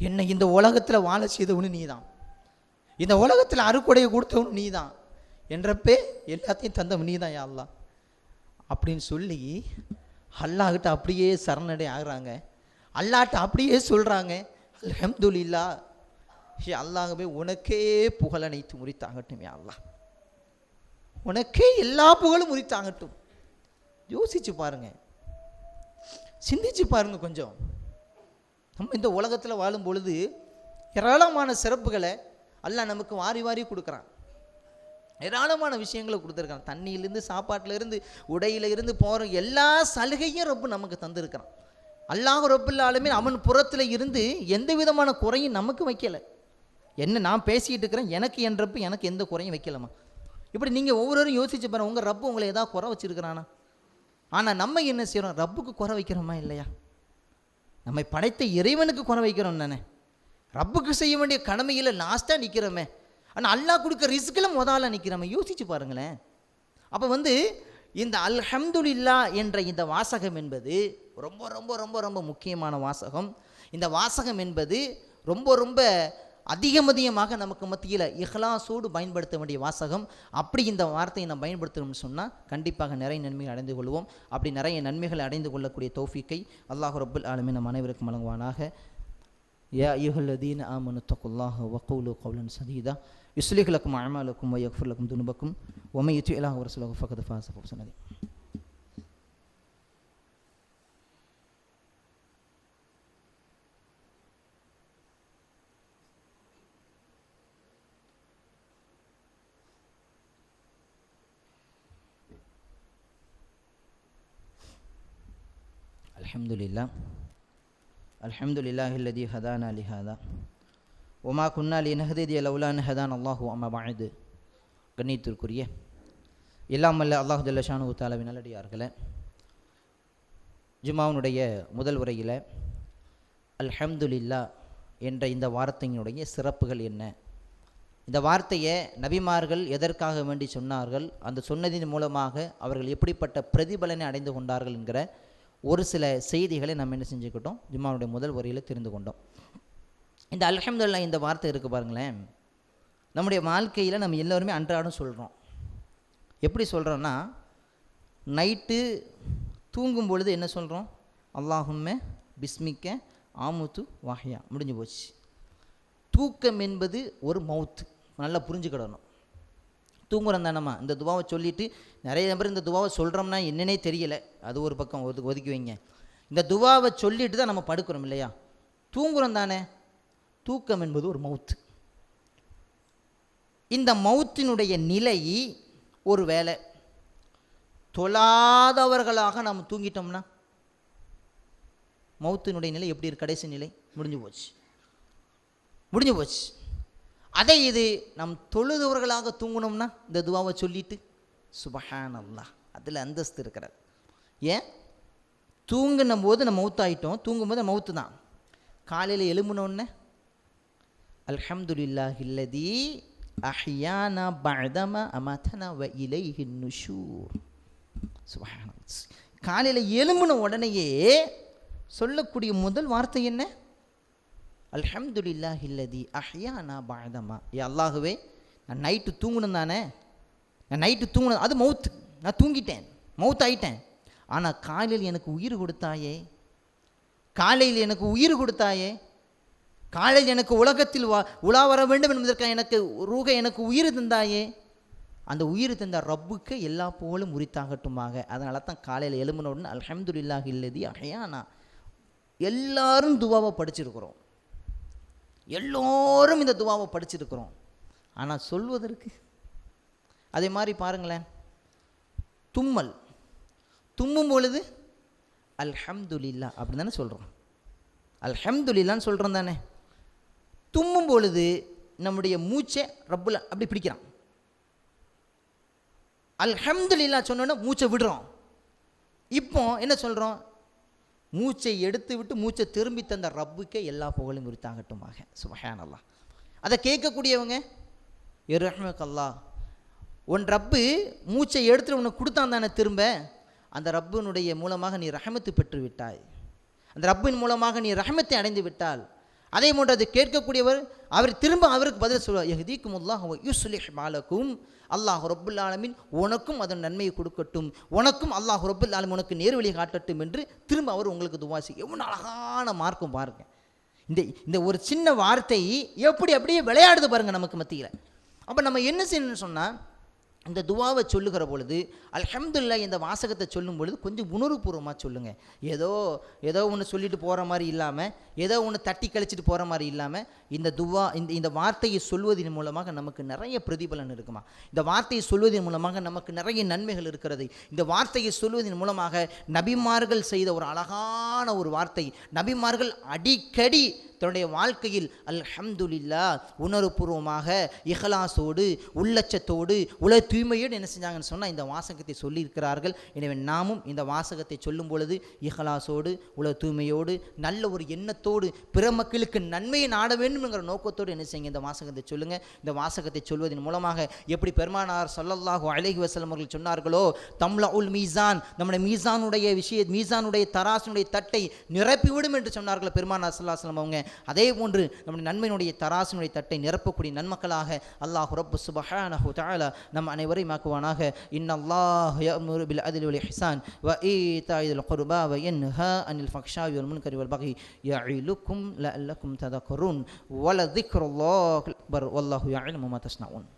Speaker 2: என்னை இந்த உலகத்தில் வாழ செய்தவனு நீ தான், இந்த உலகத்தில் அறுக்குடையை கொடுத்தவனு நீ தான், என்றப்பே எல்லாத்தையும் தந்தவன் நீ தான் யா அல்லாஹ் அப்படின்னு சொல்லி அல்லாஹ்கிட்ட அப்படியே சரணடை ஆகுறாங்க. அல்லாஹ்ட்ட அப்படியே சொல்கிறாங்க, அல்ஹம்துலில்லாஹ், அல்லாஹ்வே உனக்கே புகழ் அனைத்து முறித்தாகட்டும் யா அல்லாஹ், உனக்கே எல்லா புகழும் முறித்தாகட்டும். யோசிச்சு பாருங்க, சிந்திச்சு பாருங்க கொஞ்சம். நம்ம இந்த உலகத்தில் வாழும் பொழுது ஏராளமான சிறப்புகளை அல்லாஹ் நமக்கு வாரி வாரி கொடுக்குறான். ஏராளமான விஷயங்களை கொடுத்துருக்கான். தண்ணியிலேருந்து, சாப்பாட்டிலேருந்து, உடையிலிருந்து போகிற எல்லா சலுகையும் ரொம்ப நமக்கு தந்திருக்கிறான். அல்லாஹ் ரப்புல் ஆலமீன் அவன் புறத்தில் இருந்து எந்த விதமான குறையும் நமக்கு வைக்கலை. என்ன நான் பேசிக்கிட்டு இருக்கிறேன், எனக்கு என் ரப்பு எனக்கு எந்த குறையும் வைக்கலமா? இப்படி நீங்கள் ஒவ்வொருவரும் யோசிச்சு பாருங்க, உங்கள் ரப்பு உங்களை ஏதாவது குறை வச்சிருக்கிறானா? ஆனால் நம்ம என்ன செய்கிறோம்? ரப்புக்கு குறை வைக்கிறோமா இல்லையா? நம்மை படைத்த இறைவனுக்கு குறை வைக்கிறோம் தானே. ரப்புக்கு செய்ய வேண்டிய கடமையில் லாஸ்ட்டாக நிற்கிறோமே. ஆனால் அல்லாஹ் கொடுக்க ரிஸ்கில் முதல்ல நிற்கிறோமே. யோசிச்சு பாருங்களேன். அப்போ இந்த அல்ஹம்துலில்லாஹ் என்ற இந்த வாசகம் என்பது ரொம்ப ரொம்ப ரொம்ப ரொம்ப முக்கியமான வாசகம். இந்த வாசகம் என்பது ரொம்ப ரொம்ப அதிகமாக நமக்கு மத்தியில் இஹ்லாஸோடு பயன்படுத்த வேண்டிய வாசகம். அப்படி இந்த வார்த்தையை நம்ம பயன்படுத்தணும்னு சொன்னால் கண்டிப்பாக நிறைய நன்மைகள் அடைந்து கொள்வோம். அப்படி நிறைய நன்மைகளை அடைந்து கொள்ளக்கூடிய தௌஃபீக்கை அல்லாஹ் ரப்புல் ஆலமீன் நம் அனைவருக்கும் வழங்குவானாக. யா அய்யுஹல்லதீன ஆமனு தக்குல்லாஹ வகூலு கௌலன் சதீதா யுஸ்லிஹ் லக்கும் அஅமாலக்கும் வ யக்ஃபிர் லக்கும் துனுபக்கும் வ மன் யுத்திஇல்லாஹ வ ரசூலஹு ஃபக்கத் ஃபாஸ ஃபௌஸன் அதீம். الحمد لله الذي هدانا لهذا ஒமா குன்னாலி நஹதிய லவுலான் ஹதான் அல்லாஹூ அம்மா பாயுது. கண்ணியத்திற்குரிய எல்லாம் அல்ல அல்லாஹு ஜல்ல ஷானு தாலாவின் நல்லடியார்களே, ஜும்மாவுடைய முதல் உரையில் அல்ஹம்துலில்லாஹ் என்ற இந்த வார்த்தையினுடைய சிறப்புகள் என்ன, இந்த வார்த்தையை நபிமார்கள் எதற்காக வேண்டி சொன்னார்கள், அந்த சொன்னதின் மூலமாக அவர்கள் எப்படிப்பட்ட பிரதிபலனை அடைந்து கொண்டார்கள் என்கிற ஒரு சில செய்திகளை நம்ம என்ன செஞ்சுக்கிட்டோம், ஜும்மாவுடைய முதல் உரையில் தெரிந்து கொண்டோம். இந்த அல்ஹம்துலில்லாஹ் இந்த வார்த்தை இருக்குது பாருங்களேன், நம்முடைய வாழ்க்கையில் நம்ம எல்லோருமே அன்றாடம் சொல்கிறோம். எப்படி சொல்கிறோன்னா, நைட்டு தூங்கும் பொழுது என்ன சொல்கிறோம், அல்லாஹும்ம பிஸ்மிக்க ஆமுத்து வாஹியா, முடிஞ்சு போச்சு. தூக்கம் என்பது ஒரு மவுத்து, நல்லா புரிஞ்சுக்கிடணும். தூங்குறோம் தானம்மா, இந்த துவாவை சொல்லிவிட்டு நிறைய பேர் இந்த துவாவை சொல்கிறோம்னா என்னன்னே தெரியலை, அது ஒரு பக்கம் ஒதுக்கி வைங்க. இந்த துவாவை சொல்லிட்டு தான் நம்ம படுக்கிறோம் இல்லையா, தூங்குறோம் தானே. தூக்கம் என்பது ஒரு மவுத்து. இந்த மவுத்தினுடைய நிலை ஒரு வேளை தொழாதவர்களாக நாம் தூங்கிட்டோம்னா மவுத்தினுடைய நிலை எப்படி இருக்கு, கடைசி நிலை முடிஞ்சு போச்சு. அதை இது நம் தொழுதவர்களாக தூங்கணும்னா இந்த துவாவை சொல்லிட்டு சுப்ஹானல்லாஹ், அதில் அந்தஸ்து இருக்கிறது. ஏன், தூங்கின போது நம்ம மவுத்தாயிட்டோம், தூங்கும்போது மவுத்து தான். காலையில் எழும்பினோடனே அல்ஹம்துலில்லாஹில்லதீ அஹ்யானா பஅதமா அமாதனா வ இலைஹி நுஷூர். சுப்ஹானல்லாஹ். காலையில் எழும்பின உடனேயே சொல்லக்கூடிய முதல் வார்த்தை என்ன, அல்ஹம்துலில்லாஹில்லதீ அஹ்யானா பஅதமா. அல்லாஹுவே, நான் நைட்டு தூங்கணும் தானே, நான் நைட்டு தூங்கணும், அது மவுத்து, நான் தூங்கிட்டேன், மவுத்தாயிட்டேன். ஆனால் காலையில் எனக்கு உயிர் கொடுத்தாயே, காலையில் எனக்கு உயிர் கொடுத்தாயே, காலையில் எனக்கு உலகத்தில் உலா வர வேண்டும் என்பதற்காக எனக்கு ரூகை எனக்கு உயிர் தந்தாயே, அந்த உயிர் தந்த ரப்புக்கு எல்லா புகழும் உரித்தாகட்டுமாக. அதனால தான் காலையில் எழும்பினோடனே அல்ஹம்துலில்லாஹில்லதீ அஹ்யானா. எல்லாரும் துவாவை படிச்சிருக்கிறோம், எல்லோரும் இந்த துவாவை படிச்சிருக்கிறோம். ஆனால் சொல்வதற்கு அதே மாதிரி பாருங்களேன், தும்மும் பொழுது அல்ஹம்துலில்லாஹ் அப்படி தானே சொல்கிறோம், அல்ஹம்துலில்லாஹ்னு சொல்கிறோம் தானே. தும்மும் பொழுது நம்முடைய மூச்சை ரப்புல அப்படி பிடிக்கிறான். அல்ஹம்துலில்லாஹ் சொன்னோன்னா மூச்சை விடுறோம். இப்போ என்ன சொல்கிறோம், மூச்சை எடுத்து விட்டு மூச்சை திரும்பி தந்த ரப்புக்கே எல்லா புகழும் உரித்தாகட்டுமாக. சுப்ஹானல்லாஹ். அதை கேட்கக்கூடியவங்க யர்ஹமுக்கல்லாஹ், உன் ரப்பு மூச்சை எடுத்துட்டு உனக்கு கொடுத்தான் தானே, திரும்ப அந்த ரப்பினுடைய மூலமாக நீ ரஹமத்து பெற்று விட்டாய், அந்த ரப்பின் மூலமாக நீ ரஹமத்தை அடைந்து விட்டால். அதே போன்று அது கேட்கக்கூடியவர் அவர் திரும்ப அவருக்கு பதில் சொல்வார், யஹ்தீக்குமுல்லாஹு வ யுஸ்லிஹ் பாலக்கும். அல்லாஹ் ரப்புல் ஆலமீன் உனக்கும் அதன் நன்மையை கொடுக்கட்டும், உனக்கும் அல்லாஹ் ரப்புல் ஆலமீன் உனக்கு நேர்வழி காட்டட்டும் என்று திரும்ப அவர் உங்களுக்கு துவா செய்ய. எவ்வளோ அழகான மார்க்கம் பாருங்க. இந்த ஒரு சின்ன வார்த்தை எப்படி அப்படியே விளையாடுது பாருங்க நமக்கு மத்தியில். அப்போ நம்ம என்ன செய்யணும்னு சொன்னால், இந்த துவாவை சொல்லுகிற பொழுது அல்ஹம்துலில்லாஹ் இந்த வாசகத்தை சொல்லும் பொழுது கொஞ்சம் உணர்வுபூர்வமாக சொல்லுங்கள். ஏதோ ஒன்று சொல்லிட்டு போகிற மாதிரி இல்லாமல், ஏதோ ஒன்று தட்டி கழிச்சிட்டு போகிற மாதிரி இல்லாமல், இந்த துவா இந்த வார்த்தையை சொல்வதன் மூலமாக நமக்கு நிறைய பிரதிபலன் இருக்குமா, இந்த வார்த்தையை சொல்வதன் மூலமாக நமக்கு நிறைய நன்மைகள் இருக்கிறது. இந்த வார்த்தையை சொல்வதன் மூலமாக நபிமார்கள் செய்த ஒரு அழகான ஒரு வார்த்தை, நபிமார்கள் அடிக்கடி தன்னுடைய வாழ்க்கையில் அல்ஹம்துலில்லாஹ் உணர்வுபூர்வமாக இஹ்லாஸோடு உள்ளச்சத்தோடு உல தூய்மையோடு என்ன செஞ்சாங்கன்னு சொன்னால் இந்த வாசகத்தை சொல்லியிருக்கிறார்கள். எனவே நாமும் இந்த வாசகத்தை சொல்லும் பொழுது இஹ்லாஸோடு உல தூய்மையோடு நல்ல ஒரு எண்ணத்தோடு பிற மக்களுக்கு நன்மையை நாட வேண்டும் என்கிற நோக்கத்தோடு என்ன செய்யுங்க, இந்த வாசகத்தை சொல்லுங்கள். இந்த வாசகத்தை சொல்வதன் மூலமாக எப்படி பெருமானார் ஸல்லல்லாஹு அலைஹி வஸல்லம் அவர்கள் சொன்னார்களோ, தம்லஉல் மீசான், நம்முடைய மீசானுடைய தராசினுடைய தட்டை நிரப்பிவிடும் என்று சொன்னார்கள் பெருமானார் ஸல்லல்லாஹு அலைஹி வஸல்லம் அவங்க. அதே போன்று நம்முடைய நன்மையினுடைய தராசினுடைய தட்டை நிரப்பக்கூடிய நன்மக்களாக அல்லாஹ் ரப்பு சுப்ஹானஹு வ தஆலா நம் அனைவரையும் ஆக்குவானாக. இன்னல்லாஹ் யஅமுரு பில் அத்லி வல் இஹ்சான் வ ஈதாஇல் குர்பா வ யன்ஹா அனில் ஃபஹ்ஷாஇ வல் முன்கரி வல் பகி யஇலுக்கும் லஅல்லக்கும் ததக்கரூன் வ லذிக்ருல்லாஹி அக்பர் வல்லாஹு யஅலமு மா தஸ்னஊன்.